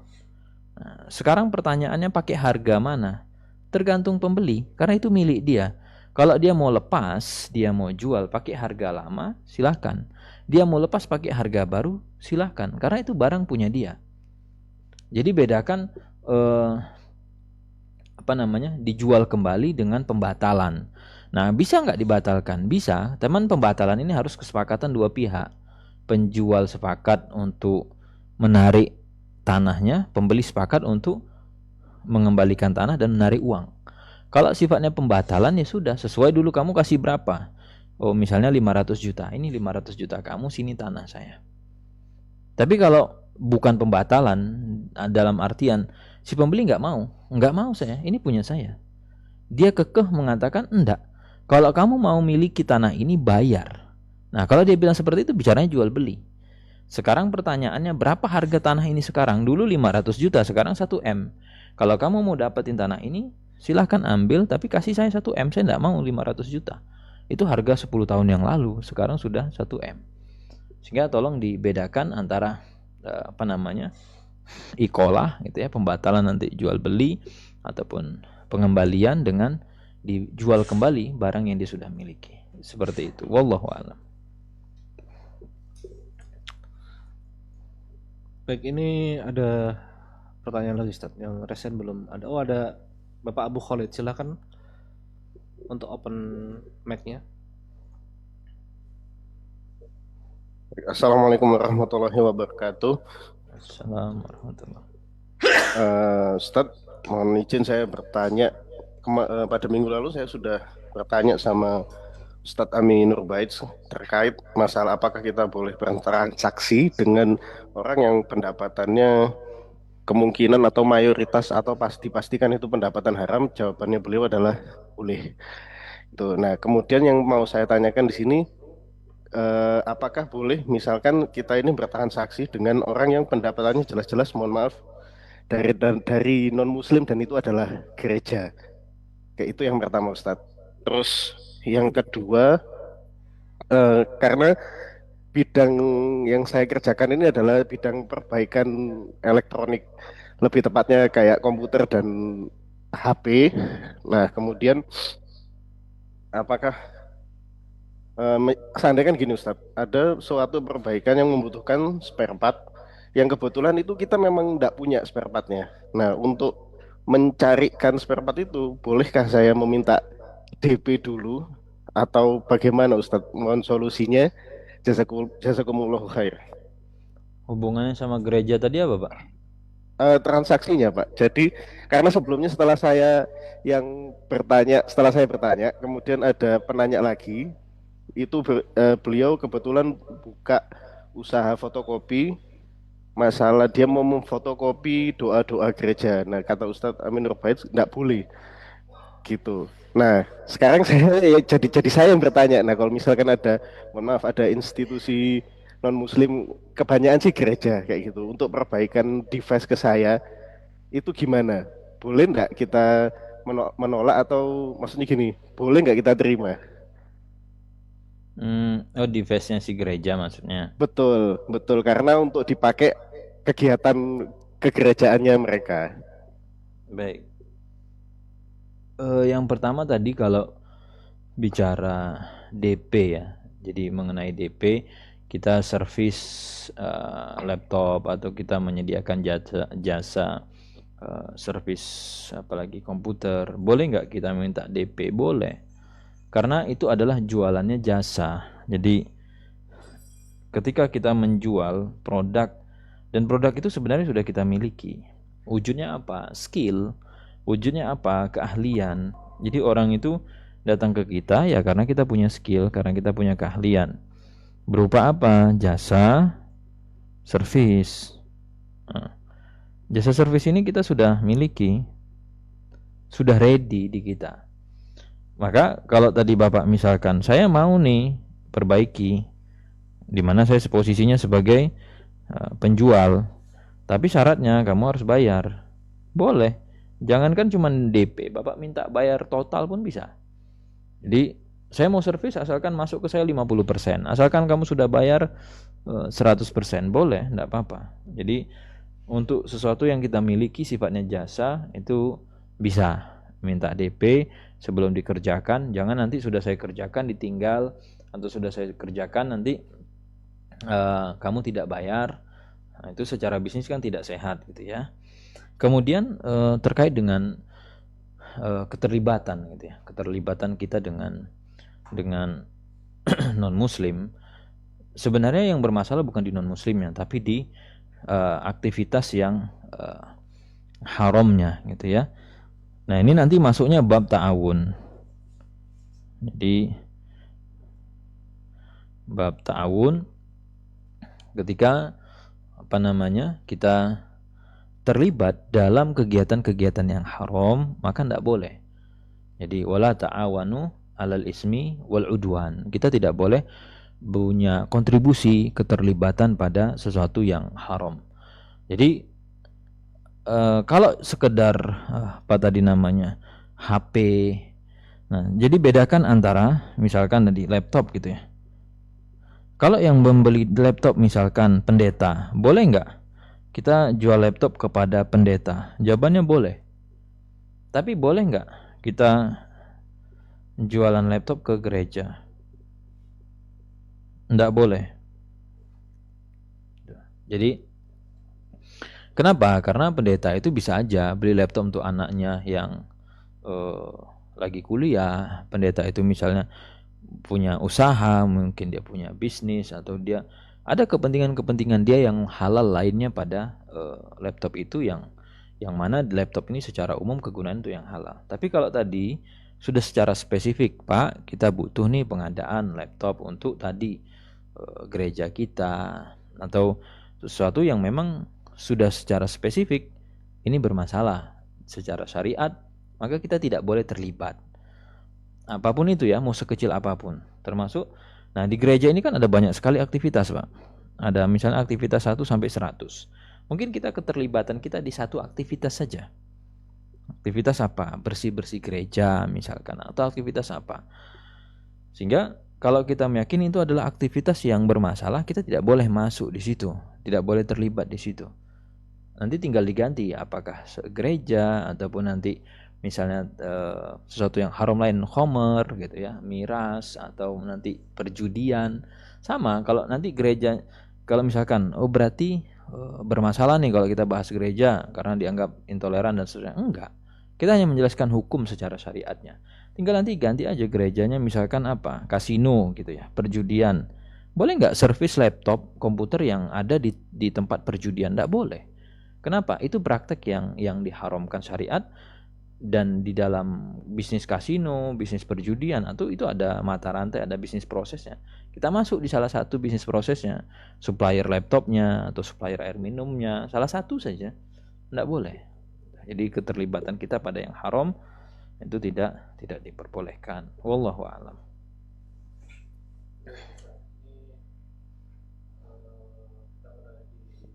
Nah, sekarang pertanyaannya pakai harga mana? Tergantung pembeli, karena itu milik dia. Kalau dia mau lepas, dia mau jual pakai harga lama, silahkan. Dia mau lepas pakai harga baru, silahkan. Karena itu barang punya dia. Jadi bedakan dijual kembali dengan pembatalan. Nah, bisa nggak dibatalkan? Bisa. Teman, pembatalan ini harus kesepakatan dua pihak. Penjual sepakat untuk menarik tanahnya, pembeli sepakat untuk mengembalikan tanah dan menarik uang. Kalau sifatnya pembatalan ya sudah, sesuai dulu kamu kasih berapa. Oh, misalnya 500 juta. Ini 500 juta kamu, sini tanah saya. Tapi kalau bukan pembatalan, dalam artian si pembeli nggak mau saya, ini punya saya. Dia kekeh mengatakan enggak. Kalau kamu mau miliki tanah ini bayar. Nah, kalau dia bilang seperti itu, bicaranya jual beli. Sekarang pertanyaannya, berapa harga tanah ini sekarang? Dulu 500 juta, sekarang 1 M. Kalau kamu mau dapetin tanah ini, silahkan ambil, tapi kasih saya 1 M. Saya enggak mau 500 juta. Itu harga 10 tahun yang lalu, sekarang sudah 1 M. Sehingga tolong dibedakan antara ikolah gitu ya, pembatalan nanti jual beli, ataupun pengembalian dengan dijual kembali barang yang dia sudah miliki. Seperti itu. Wallahu a'lam. Baik, ini ada pertanyaan lagi Ustaz yang resen belum ada. Oh, ada Bapak Abu Khalid, silakan untuk open mic-nya. Assalamualaikum warahmatullahi wabarakatuh. Assalamualaikum warahmatullahi Ustaz, mohon izin saya bertanya. Pada minggu lalu saya sudah bertanya sama Ustadz Amin Nurbait terkait masalah apakah kita boleh bertransaksi dengan orang yang pendapatannya kemungkinan atau mayoritas atau pastikan itu pendapatan haram. Jawabannya beliau adalah boleh. Nah, kemudian yang mau saya tanyakan di sini, apakah boleh misalkan kita ini bertransaksi dengan orang yang pendapatannya jelas-jelas, mohon maaf, dari non muslim dan itu adalah gereja. Kayak itu yang pertama, Ustadz. Terus yang kedua, karena bidang yang saya kerjakan ini adalah bidang perbaikan elektronik, lebih tepatnya kayak komputer dan HP. Nah, kemudian apakah seandainya kan gini Ustadz, ada suatu perbaikan yang membutuhkan spare part yang kebetulan itu kita memang tidak punya spare partnya. Nah, untuk mencarikan spare part itu, bolehkah saya meminta DP dulu atau bagaimana Ustadz? Mohon solusinya. Jazakumullahu khair. Hubungannya sama gereja tadi apa, Pak? Transaksinya, Pak. Jadi karena sebelumnya setelah saya bertanya, kemudian ada penanya lagi, itu beliau kebetulan buka usaha fotokopi. Masalah dia mau memfotokopi doa-doa gereja. Nah, kata Ustadz Amin Nurbait nggak boleh gitu. Nah, sekarang jadi saya yang bertanya. Nah, kalau misalkan ada, mohon maaf, ada institusi non muslim, kebanyakan sih gereja kayak gitu, untuk perbaikan device ke saya, itu gimana? Boleh nggak kita menolak, atau maksudnya gini, boleh nggak kita terima? Device-nya si gereja maksudnya. Betul, karena untuk dipakai kegiatan kegerejaannya mereka. Baik. Yang pertama tadi kalau bicara DP ya, jadi mengenai DP, kita servis laptop atau kita menyediakan jasa servis apalagi komputer, boleh nggak kita minta DP? Boleh, karena itu adalah jualannya jasa. Jadi ketika kita menjual produk, dan produk itu sebenarnya sudah kita miliki, wujudnya apa? Skill. Wujudnya apa? Keahlian. Jadi orang itu datang ke kita ya karena kita punya skill, karena kita punya keahlian. Berupa apa? Jasa servis. Jasa servis ini kita sudah miliki, sudah ready di kita. Maka kalau tadi Bapak misalkan, saya mau nih perbaiki, di mana saya posisinya sebagai penjual, tapi syaratnya kamu harus bayar. Boleh. Jangankan cuma DP, Bapak minta bayar total pun bisa. Jadi saya mau servis asalkan masuk ke saya 50%. Asalkan kamu sudah bayar 100%, boleh, enggak apa-apa. Jadi untuk sesuatu yang kita miliki sifatnya jasa itu bisa minta DP sebelum dikerjakan. Jangan nanti sudah saya kerjakan ditinggal, atau sudah saya kerjakan nanti kamu tidak bayar. Nah, itu secara bisnis kan tidak sehat gitu ya. Kemudian terkait dengan keterlibatan gitu ya, keterlibatan kita dengan non muslim, sebenarnya yang bermasalah bukan di non muslimnya, tapi di aktivitas yang haramnya gitu ya. Nah ini nanti masuknya bab ta'awun. Jadi bab ta'awun ketika kita terlibat dalam kegiatan-kegiatan yang haram, maka tidak boleh. Jadi wala ta'awanu alal ismi wal udwan. Kita tidak boleh punya kontribusi keterlibatan pada sesuatu yang haram. Jadi kalau sekedar HP. Nah, jadi bedakan antara misalkan tadi laptop gitu ya. Kalau yang membeli laptop misalkan pendeta, boleh nggak kita jual laptop kepada pendeta? Jawabannya boleh. Tapi boleh nggak kita jualan laptop ke gereja? Nggak boleh. Jadi kenapa? Karena pendeta itu bisa aja beli laptop untuk anaknya yang lagi kuliah. Pendeta itu misalnya punya usaha, mungkin dia punya bisnis, atau dia ada kepentingan-kepentingan dia yang halal lainnya pada laptop itu, yang mana laptop ini secara umum kegunaan itu yang halal. Tapi kalau tadi sudah secara spesifik, Pak, kita butuh nih pengadaan laptop untuk tadi gereja kita, atau sesuatu yang memang sudah secara spesifik ini bermasalah secara syariat, maka kita tidak boleh terlibat. Apapun itu ya, mau sekecil apapun. Termasuk, nah di gereja ini kan ada banyak sekali aktivitas, Pak. Ada misalnya aktivitas 1 sampai 100. Mungkin kita keterlibatan kita di satu aktivitas saja. Aktivitas apa? Bersih-bersih gereja misalkan, atau aktivitas apa. Sehingga kalau kita meyakini itu adalah aktivitas yang bermasalah, kita tidak boleh masuk di situ, tidak boleh terlibat di situ. Nanti tinggal diganti, apakah gereja ataupun nanti misalnya sesuatu yang haram lain, khomer gitu ya, miras, atau nanti perjudian. Sama kalau nanti gereja, kalau misalkan berarti bermasalah nih kalau kita bahas gereja karena dianggap intoleran dan seterusnya. Enggak, kita hanya menjelaskan hukum secara syariatnya. Tinggal nanti ganti aja gerejanya, misalkan apa, kasino gitu ya, perjudian. Boleh nggak servis laptop komputer yang ada di tempat perjudian? Nggak boleh. Kenapa? Itu praktek yang diharamkan syariat. Dan di dalam bisnis kasino, bisnis perjudian, atau itu ada mata rantai, ada bisnis prosesnya. Kita masuk di salah satu bisnis prosesnya, supplier laptopnya atau supplier air minumnya, salah satu saja, tidak boleh. Jadi keterlibatan kita pada yang haram itu tidak diperbolehkan. Wallahu a'lam.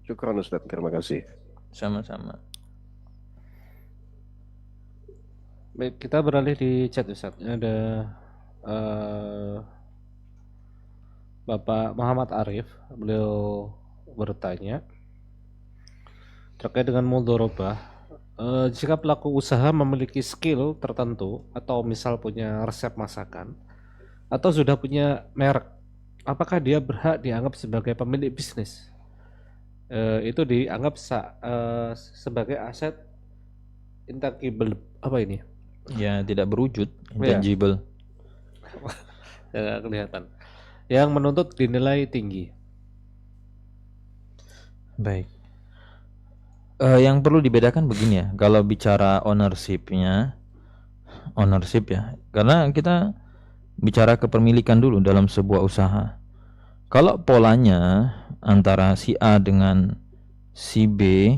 Syukran Ustaz, terima kasih. Sama-sama. Baik, kita beralih di chat Ustaz. Ada Bapak Muhammad Arif, beliau bertanya terkait dengan mudharabah. Jika pelaku usaha memiliki skill tertentu atau misal punya resep masakan atau sudah punya merek, apakah dia berhak dianggap sebagai pemilik bisnis? Itu dianggap sebagai aset intangible, apa ini? Ya, tidak berwujud, intangible. Ya, kelihatan. Yang menuntut dinilai tinggi. Baik. Yang perlu dibedakan begini ya, kalau bicara ownership ya, karena kita bicara kepemilikan dulu dalam sebuah usaha. Kalau polanya antara si A dengan si B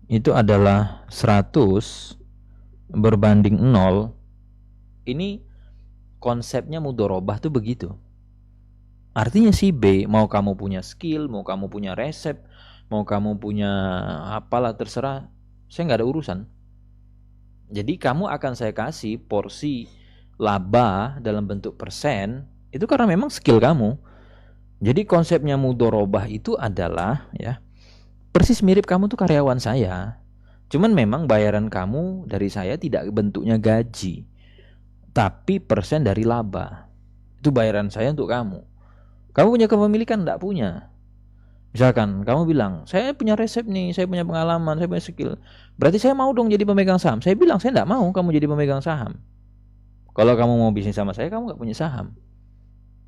itu adalah 100 berbanding 0, ini konsepnya mudharabah tuh begitu. Artinya si B, mau kamu punya skill, mau kamu punya resep, mau kamu punya apalah terserah, saya nggak ada urusan. Jadi kamu akan saya kasih porsi laba dalam bentuk persen itu karena memang skill kamu. Jadi konsepnya mudorobah itu adalah ya persis mirip kamu tuh karyawan saya. Cuman memang bayaran kamu dari saya tidak bentuknya gaji, tapi persen dari laba. Itu bayaran saya untuk kamu. Kamu punya kepemilikan? Enggak punya. Misalkan kamu bilang, saya punya resep nih, saya punya pengalaman, saya punya skill. Berarti saya mau dong jadi pemegang saham. Saya bilang, saya enggak mau kamu jadi pemegang saham. Kalau kamu mau bisnis sama saya, kamu enggak punya saham.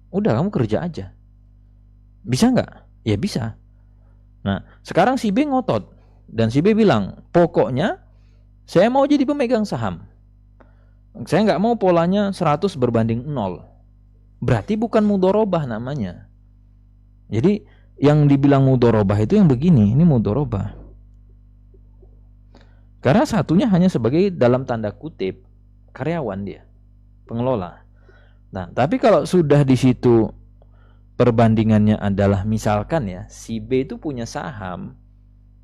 Udah, kamu kerja aja. Bisa enggak? Ya bisa. Nah, sekarang si B ngotot. Dan si B bilang, pokoknya saya mau jadi pemegang saham. Saya nggak mau polanya 100 berbanding 0. Berarti bukan mudorobah namanya. Jadi yang dibilang mudorobah itu yang begini, ini mudorobah. Karena satunya hanya sebagai dalam tanda kutip karyawan dia, pengelola. Nah, tapi kalau sudah di situ perbandingannya adalah misalkan ya, si B itu punya saham,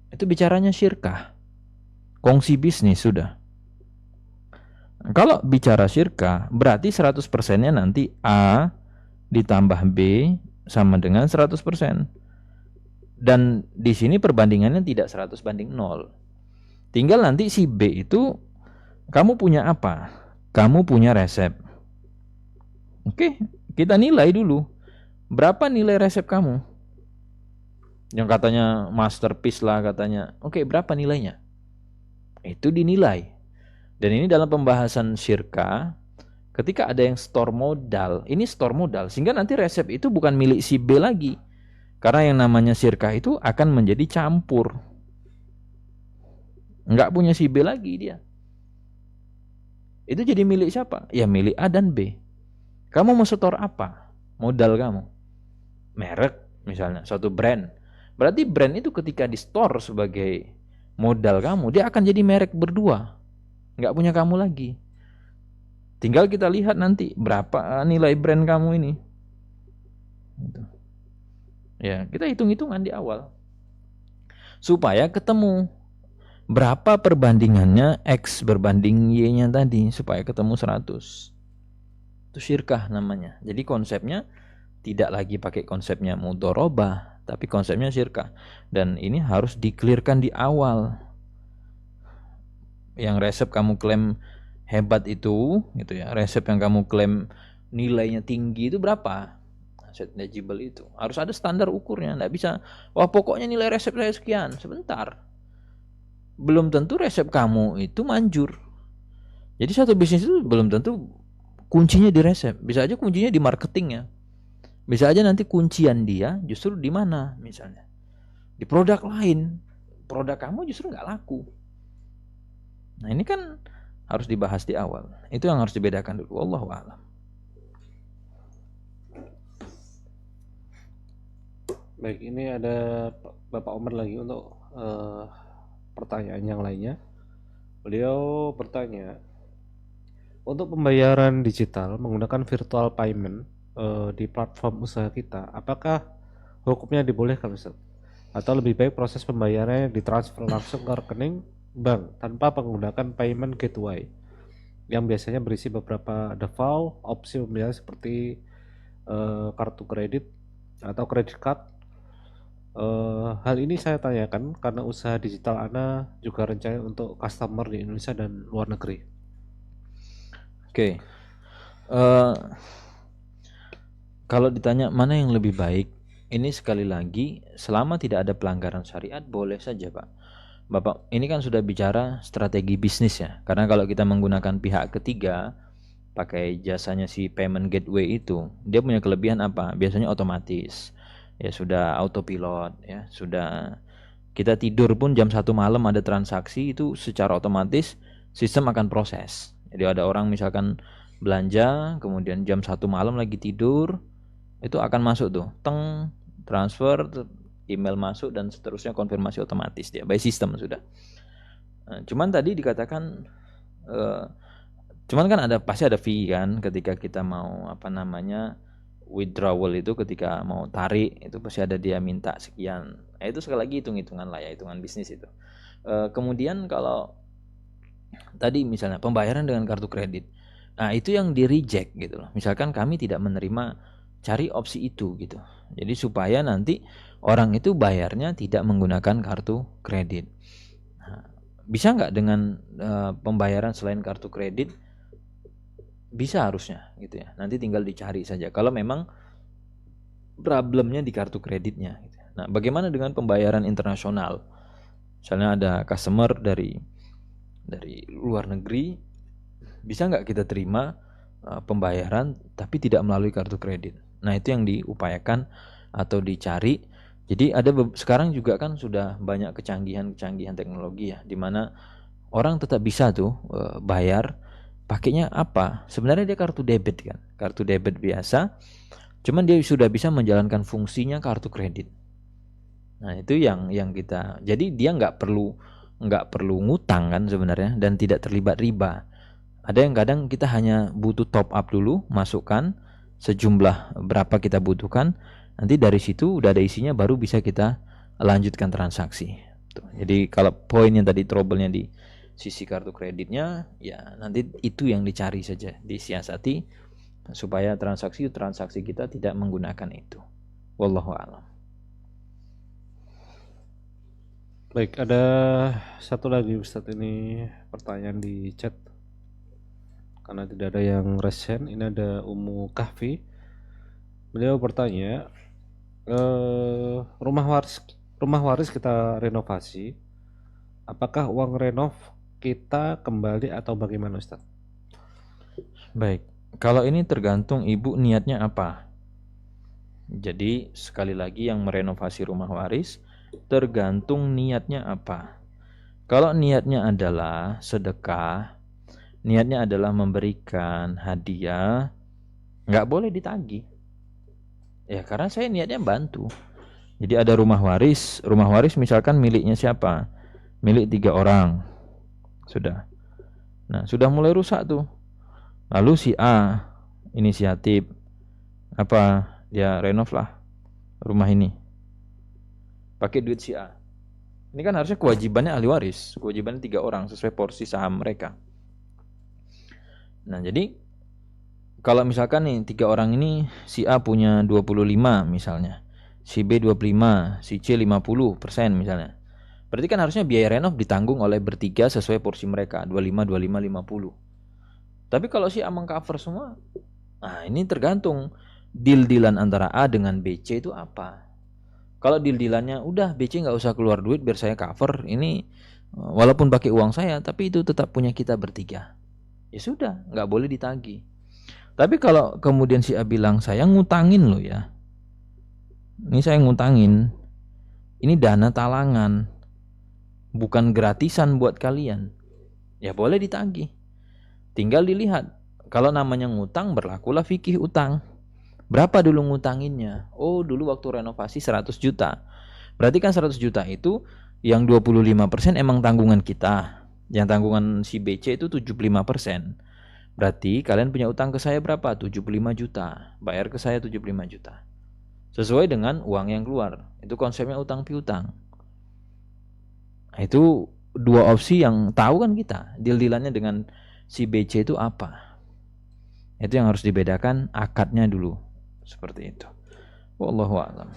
itu bicaranya syirkah, kongsi bisnis sudah. Kalau bicara syirkah, berarti 100%-nya nanti A ditambah B sama dengan 100%. Dan di sini perbandingannya tidak 100 banding 0. Tinggal nanti si B itu, kamu punya apa? Kamu punya resep. Oke, kita nilai dulu. Berapa nilai resep kamu? Yang katanya masterpiece lah katanya. Oke, berapa nilainya? Itu dinilai. Dan ini dalam pembahasan syirka, ketika ada yang store modal, ini store modal, sehingga nanti resep itu bukan milik si B lagi. Karena yang namanya syirka itu akan menjadi campur. Enggak punya si B lagi dia. Itu jadi milik siapa? Ya milik A dan B. Kamu mau store apa? Modal kamu. Merek misalnya, suatu brand. Berarti brand itu ketika di store sebagai modal kamu, dia akan jadi merek berdua. Nggak punya kamu lagi. Tinggal kita lihat nanti berapa nilai brand kamu ini. Ya, kita hitung-hitungan di awal. Supaya ketemu berapa perbandingannya X berbanding Y-nya tadi. Supaya ketemu 100. Itu syirkah namanya. Jadi konsepnya tidak lagi pakai konsepnya mudorobah, tapi konsepnya syirkah. Dan ini harus di-clearkan di awal. Yang resep kamu klaim hebat itu gitu ya, resep yang kamu klaim nilainya tinggi itu berapa? Aset eligible itu harus ada standar ukurnya. Nggak bisa, wah pokoknya nilai resep saya sekian. Sebentar, belum tentu resep kamu itu manjur. Jadi satu bisnis itu belum tentu kuncinya di resep. Bisa aja kuncinya di marketingnya. Bisa aja nanti kuncian dia justru di mana, misalnya di produk lain. Produk kamu justru nggak laku. Nah ini kan harus dibahas di awal. Itu yang harus dibedakan dulu. Wallahu a'lam. Baik, ini ada Bapak Omar lagi untuk pertanyaan yang lainnya. Beliau bertanya, untuk pembayaran digital menggunakan virtual payment di platform usaha kita, apakah hukumnya dibolehkan, Ustaz? Atau lebih baik proses pembayarannya ditransfer langsung ke rekening bank tanpa menggunakan payment gateway yang biasanya berisi beberapa default opsi pembayaran seperti kartu kredit atau credit card. Hal ini saya tanyakan karena usaha digital Ana juga rencana untuk customer di Indonesia dan luar negeri. Oke. Kalau ditanya mana yang lebih baik, ini sekali lagi selama tidak ada pelanggaran syariat boleh saja Pak. Bapak ini kan sudah bicara strategi bisnis ya. Karena kalau kita menggunakan pihak ketiga pakai jasanya si payment gateway itu, dia punya kelebihan apa? Biasanya otomatis. Ya sudah autopilot ya, sudah kita tidur pun jam 1 malam ada transaksi itu secara otomatis sistem akan proses. Jadi ada orang misalkan belanja kemudian jam 1 malam lagi tidur, itu akan masuk tuh, teng, transfer, email masuk dan seterusnya konfirmasi otomatis dia by system sudah. Cuman tadi dikatakan cuman kan pasti ada fee kan ketika kita mau withdrawal itu, ketika mau tarik itu pasti ada dia minta sekian. Itu sekali lagi hitung-hitungan lah ya, hitungan bisnis itu. Kemudian kalau tadi misalnya pembayaran dengan kartu kredit, nah itu yang di reject gitu loh. Misalkan kami tidak menerima, cari opsi itu gitu. Jadi supaya nanti orang itu bayarnya tidak menggunakan kartu kredit. Nah, bisa nggak dengan pembayaran selain kartu kredit? Bisa harusnya gitu ya. Nanti tinggal dicari saja. Kalau memang problemnya di kartu kreditnya. Gitu. Nah, bagaimana dengan pembayaran internasional? Misalnya ada customer dari luar negeri, bisa nggak kita terima pembayaran tapi tidak melalui kartu kredit? Nah, itu yang diupayakan atau dicari. Jadi ada sekarang juga kan sudah banyak kecanggihan teknologi ya, di mana orang tetap bisa tuh bayar pakainya apa? Sebenarnya dia kartu debit kan, kartu debit biasa, cuman dia sudah bisa menjalankan fungsinya kartu kredit. Nah, itu yang kita, jadi dia nggak perlu ngutang kan sebenarnya, dan tidak terlibat riba. Ada yang kadang kita hanya butuh top up dulu, masukkan sejumlah berapa kita butuhkan, nanti dari situ udah ada isinya, baru bisa kita lanjutkan transaksi. Tuh. Jadi kalau poin yang tadi trouble-nya di sisi kartu kreditnya, ya nanti itu yang dicari saja, disiasati supaya transaksi kita tidak menggunakan itu. Wallahu a'lam. Baik, ada satu lagi Ustadz, ini pertanyaan di chat karena tidak ada yang resen. Ini ada Ummu Kahfi. Beliau bertanya, rumah waris kita renovasi, apakah uang renov kita kembali atau bagaimana Ustadz? Baik, kalau ini tergantung ibu niatnya apa. Jadi sekali lagi yang merenovasi rumah waris tergantung niatnya apa. Kalau niatnya adalah sedekah, niatnya adalah memberikan hadiah, nggak boleh ditagih. Ya karena saya niatnya bantu. Jadi ada rumah waris misalkan miliknya siapa? Milik 3 orang. Sudah. Nah, sudah mulai rusak tuh. Lalu si A inisiatif apa? Dia renov lah rumah ini. Pakai duit si A. Ini kan harusnya kewajibannya ahli waris, kewajibannya 3 orang sesuai porsi saham mereka. Nah, jadi kalau misalkan nih 3 orang ini, si A punya 25 misalnya, si B 25, si C 50% misalnya. Berarti kan harusnya biaya renov ditanggung oleh bertiga sesuai porsi mereka, 25, 25, 50. Tapi kalau si A mengcover semua, nah ini tergantung deal-dealan antara A dengan BC itu apa. Kalau deal-dealannya udah BC nggak usah keluar duit biar saya cover, ini walaupun pakai uang saya, tapi itu tetap punya kita bertiga. Ya sudah, nggak boleh ditagih. Tapi kalau kemudian si A bilang saya ngutangin loh ya, ini saya ngutangin, ini dana talangan, bukan gratisan buat kalian, ya boleh ditagih. Tinggal dilihat, kalau namanya ngutang berlakulah fikih utang. Berapa dulu ngutanginnya? Oh dulu waktu renovasi 100 juta. Berarti kan 100 juta itu yang 25% emang tanggungan kita, yang tanggungan si BC itu 75%. Berarti kalian punya utang ke saya berapa? 75 juta. Bayar ke saya 75 juta. Sesuai dengan uang yang keluar. Itu konsepnya utang piutang. Nah, itu dua opsi yang tahu kan kita. Deal-dealannya dengan si BC itu apa? Itu yang harus dibedakan akadnya dulu. Seperti itu. Wallahu a'lam.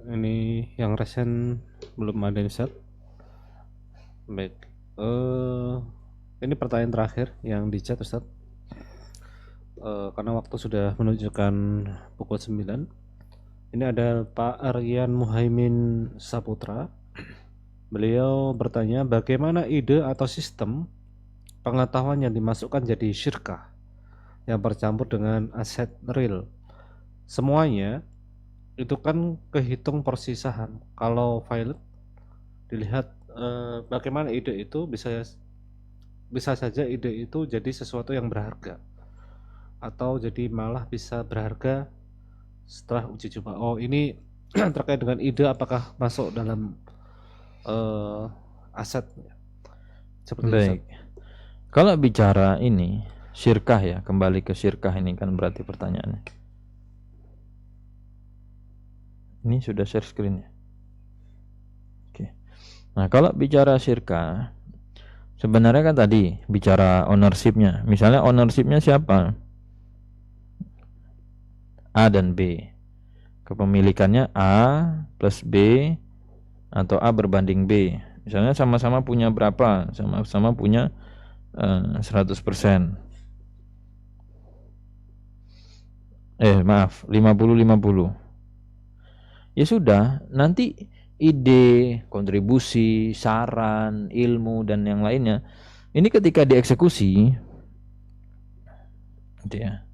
Ini yang resen belum ada Ustaz. Baik. Ini pertanyaan terakhir yang di chat Ustaz. Karena waktu sudah menunjukkan pukul 9. Ini ada Pak Aryan Muhaimin Saputra. Beliau bertanya, bagaimana ide atau sistem pengetahuan yang dimasukkan jadi syirkah yang bercampur dengan aset real? Semuanya itu kan kehitung porsi saham. Kalau valid dilihat bagaimana ide itu bisa saja ide itu jadi sesuatu yang berharga, atau jadi malah bisa berharga setelah uji coba. Oh ini terkait dengan ide apakah masuk dalam aset seperti Baik. Kalau bicara ini syirkah ya, kembali ke syirkah ini kan berarti pertanyaannya. Ini sudah share screen ya. Oke. Nah, kalau bicara syirka, sebenarnya kan tadi bicara ownership-nya. Misalnya ownership-nya siapa? A dan B. Kepemilikannya A plus B atau A berbanding B. Misalnya sama-sama punya berapa? Sama-sama punya 100%. Maaf, 50-50. Ya sudah, nanti ide, kontribusi, saran, ilmu dan yang lainnya ini ketika dieksekusi gitu ya.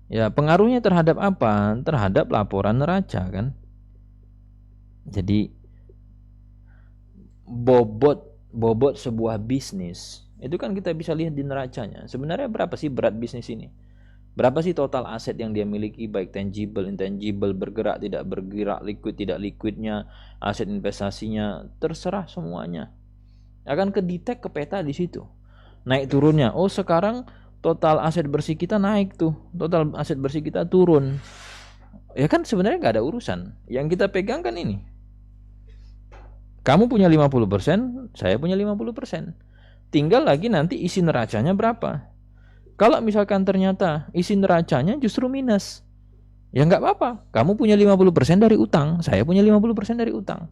Ya, pengaruhnya terhadap apa? Terhadap laporan neraca kan. Jadi bobot sebuah bisnis itu kan kita bisa lihat di neracanya. Sebenarnya berapa sih berat bisnis ini? Berapa sih total aset yang dia miliki, baik tangible, intangible, bergerak, tidak bergerak, liquid, tidak liquidnya, aset investasinya, terserah semuanya. Akan kedetek ke peta di situ. Naik turunnya. Oh, sekarang total aset bersih kita naik tuh. Total aset bersih kita turun. Ya kan sebenarnya nggak ada urusan. Yang kita pegang kan ini. Kamu punya 50%, saya punya 50%. Tinggal lagi nanti isi neracanya berapa. Kalau misalkan ternyata isi neracanya justru minus, ya nggak apa-apa. Kamu punya 50% dari utang, saya punya 50% dari utang.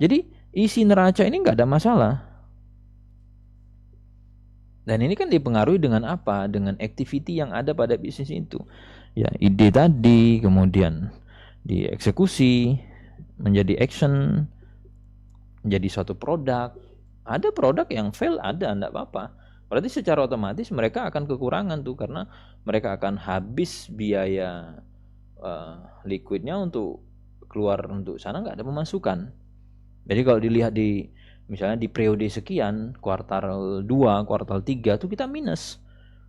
Jadi isi neraca ini nggak ada masalah. Dan ini kan dipengaruhi dengan apa? Dengan activity yang ada pada bisnis itu. Ya, ide tadi, kemudian dieksekusi, menjadi action, menjadi suatu produk. Ada produk yang fail, ada, enggak apa-apa. Berarti secara otomatis mereka akan kekurangan tuh, karena mereka akan habis biaya liquidnya untuk keluar untuk sana, nggak ada pemasukan. Jadi kalau dilihat di misalnya di periode sekian, kuartal 2, kuartal 3 tuh kita minus.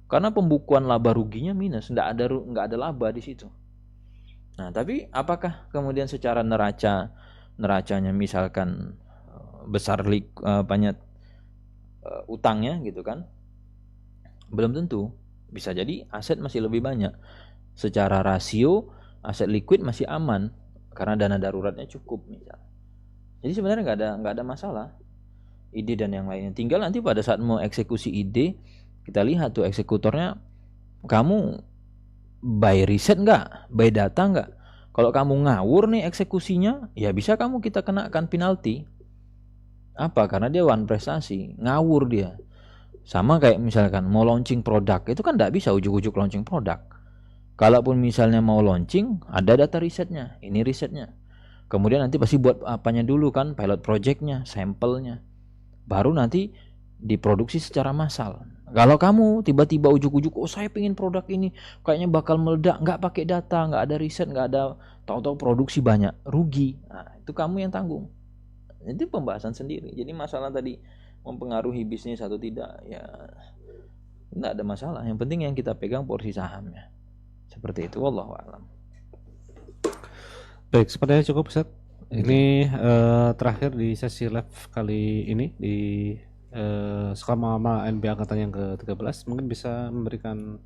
Karena pembukuan laba ruginya minus, nggak ada laba di situ. Nah, tapi apakah kemudian secara neracanya misalkan besar banyak utangnya gitu kan, belum tentu. Bisa jadi aset masih lebih banyak, secara rasio aset liquid masih aman karena dana daruratnya cukup misal. Jadi sebenarnya nggak ada masalah ide dan yang lainnya. Tinggal nanti pada saat mau eksekusi ide, kita lihat tuh eksekutornya, kamu by riset nggak, by data nggak. Kalau kamu ngawur nih eksekusinya, ya bisa kita kenakan penalti. Apa? Karena dia one prestasi, ngawur dia. Sama kayak misalkan mau launching produk, itu kan tidak bisa ujuk-ujuk launching produk. Kalaupun misalnya mau launching, ada data risetnya, ini risetnya. Kemudian nanti pasti buat apanya dulu kan, pilot projectnya, sampelnya. Baru nanti diproduksi secara massal. Kalau kamu tiba-tiba ujuk-ujuk, oh saya pengen produk ini, kayaknya bakal meledak, nggak pakai data, nggak ada riset, nggak ada, tahu-tahu produksi banyak, rugi. Nah, itu kamu yang tanggung. Itu pembahasan sendiri. Jadi masalah tadi mempengaruhi bisnis atau tidak, ya tidak ada masalah. Yang penting yang kita pegang porsi sahamnya. Seperti itu, wallahu a'lam. Baik, sepertinya cukup Ustaz. Ini terakhir di sesi live kali ini di Sekolah Muamalah NB angkatan yang ke-13. Mungkin bisa memberikan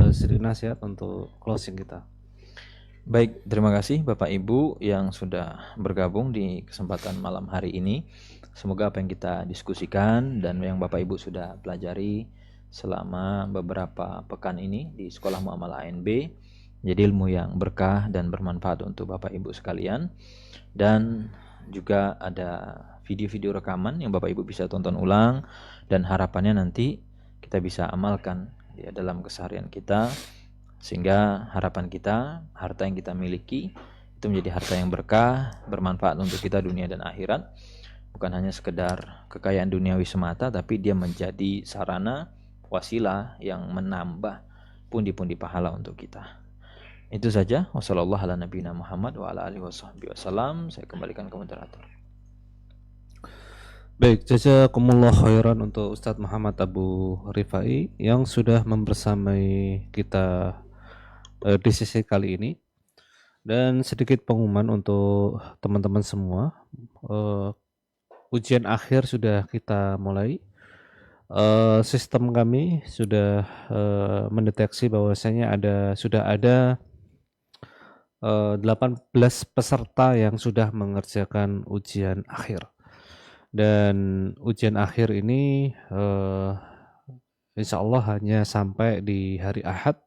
sedikit nasihat untuk closing kita. Baik, terima kasih Bapak Ibu yang sudah bergabung di kesempatan malam hari ini. Semoga apa yang kita diskusikan dan yang Bapak Ibu sudah pelajari selama beberapa pekan ini di Sekolah Muamalah ANB jadi ilmu yang berkah dan bermanfaat untuk Bapak Ibu sekalian. Dan juga ada video-video rekaman yang Bapak Ibu bisa tonton ulang, dan harapannya nanti kita bisa amalkan ya dalam keseharian kita, sehingga harapan kita, harta yang kita miliki itu menjadi harta yang berkah, bermanfaat untuk kita dunia dan akhirat. Bukan hanya sekedar kekayaan duniawi semata, tapi dia menjadi sarana, wasilah yang menambah pundi-pundi pahala untuk kita. Itu saja. Wassalamualaikum warahmatullahi wabarakatuh. Saya kembalikan ke moderator. Baik, jazakumullah khairan untuk Ustadz Muhammad Abu Rifai yang sudah membersamai kita di sesi kali ini. Dan sedikit pengumuman untuk teman-teman semua, ujian akhir sudah kita mulai. Sistem kami sudah mendeteksi bahwasanya sudah ada 18 peserta yang sudah mengerjakan ujian akhir. Dan ujian akhir ini insya Allah hanya sampai di hari Ahad.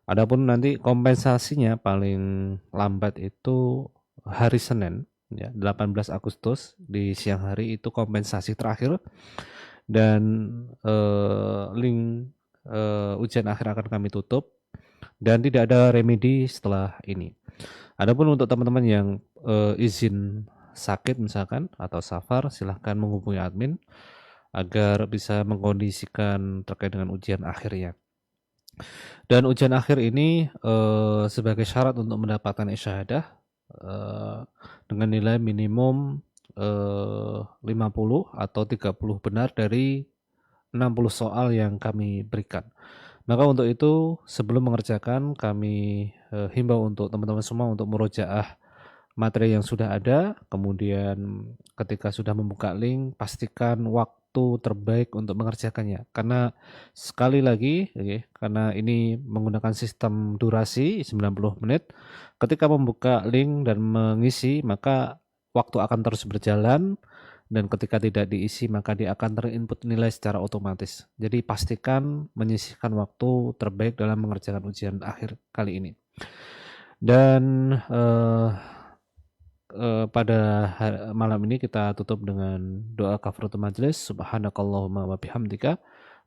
Adapun nanti kompensasinya paling lambat itu hari Senin, ya, 18 Agustus di siang hari itu kompensasi terakhir, dan link ujian akhir akan kami tutup dan tidak ada remedi setelah ini. Adapun untuk teman-teman yang izin sakit misalkan atau safar, silahkan menghubungi admin agar bisa mengkondisikan terkait dengan ujian akhirnya. Dan ujian akhir ini sebagai syarat untuk mendapatkan isyahadah dengan nilai minimum 50 atau 30 benar dari 60 soal yang kami berikan. Maka untuk itu sebelum mengerjakan kami himbau untuk teman-teman semua untuk murojaah materi yang sudah ada, kemudian ketika sudah membuka link pastikan waktu terbaik untuk mengerjakannya, karena sekali lagi karena ini menggunakan sistem durasi 90 menit, ketika membuka link dan mengisi maka waktu akan terus berjalan, dan ketika tidak diisi maka dia akan terinput nilai secara otomatis. Jadi pastikan menyisihkan waktu terbaik dalam mengerjakan ujian akhir kali ini. Dan pada malam ini kita tutup dengan doa kafaratul majelis. Subhanakallahumma wa bihamdika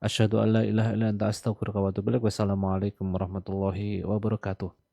asyhadu an la ilaha illa anta astaghfiruka wa atubu ilaik. Wassalamualaikum warahmatullahi wabarakatuh.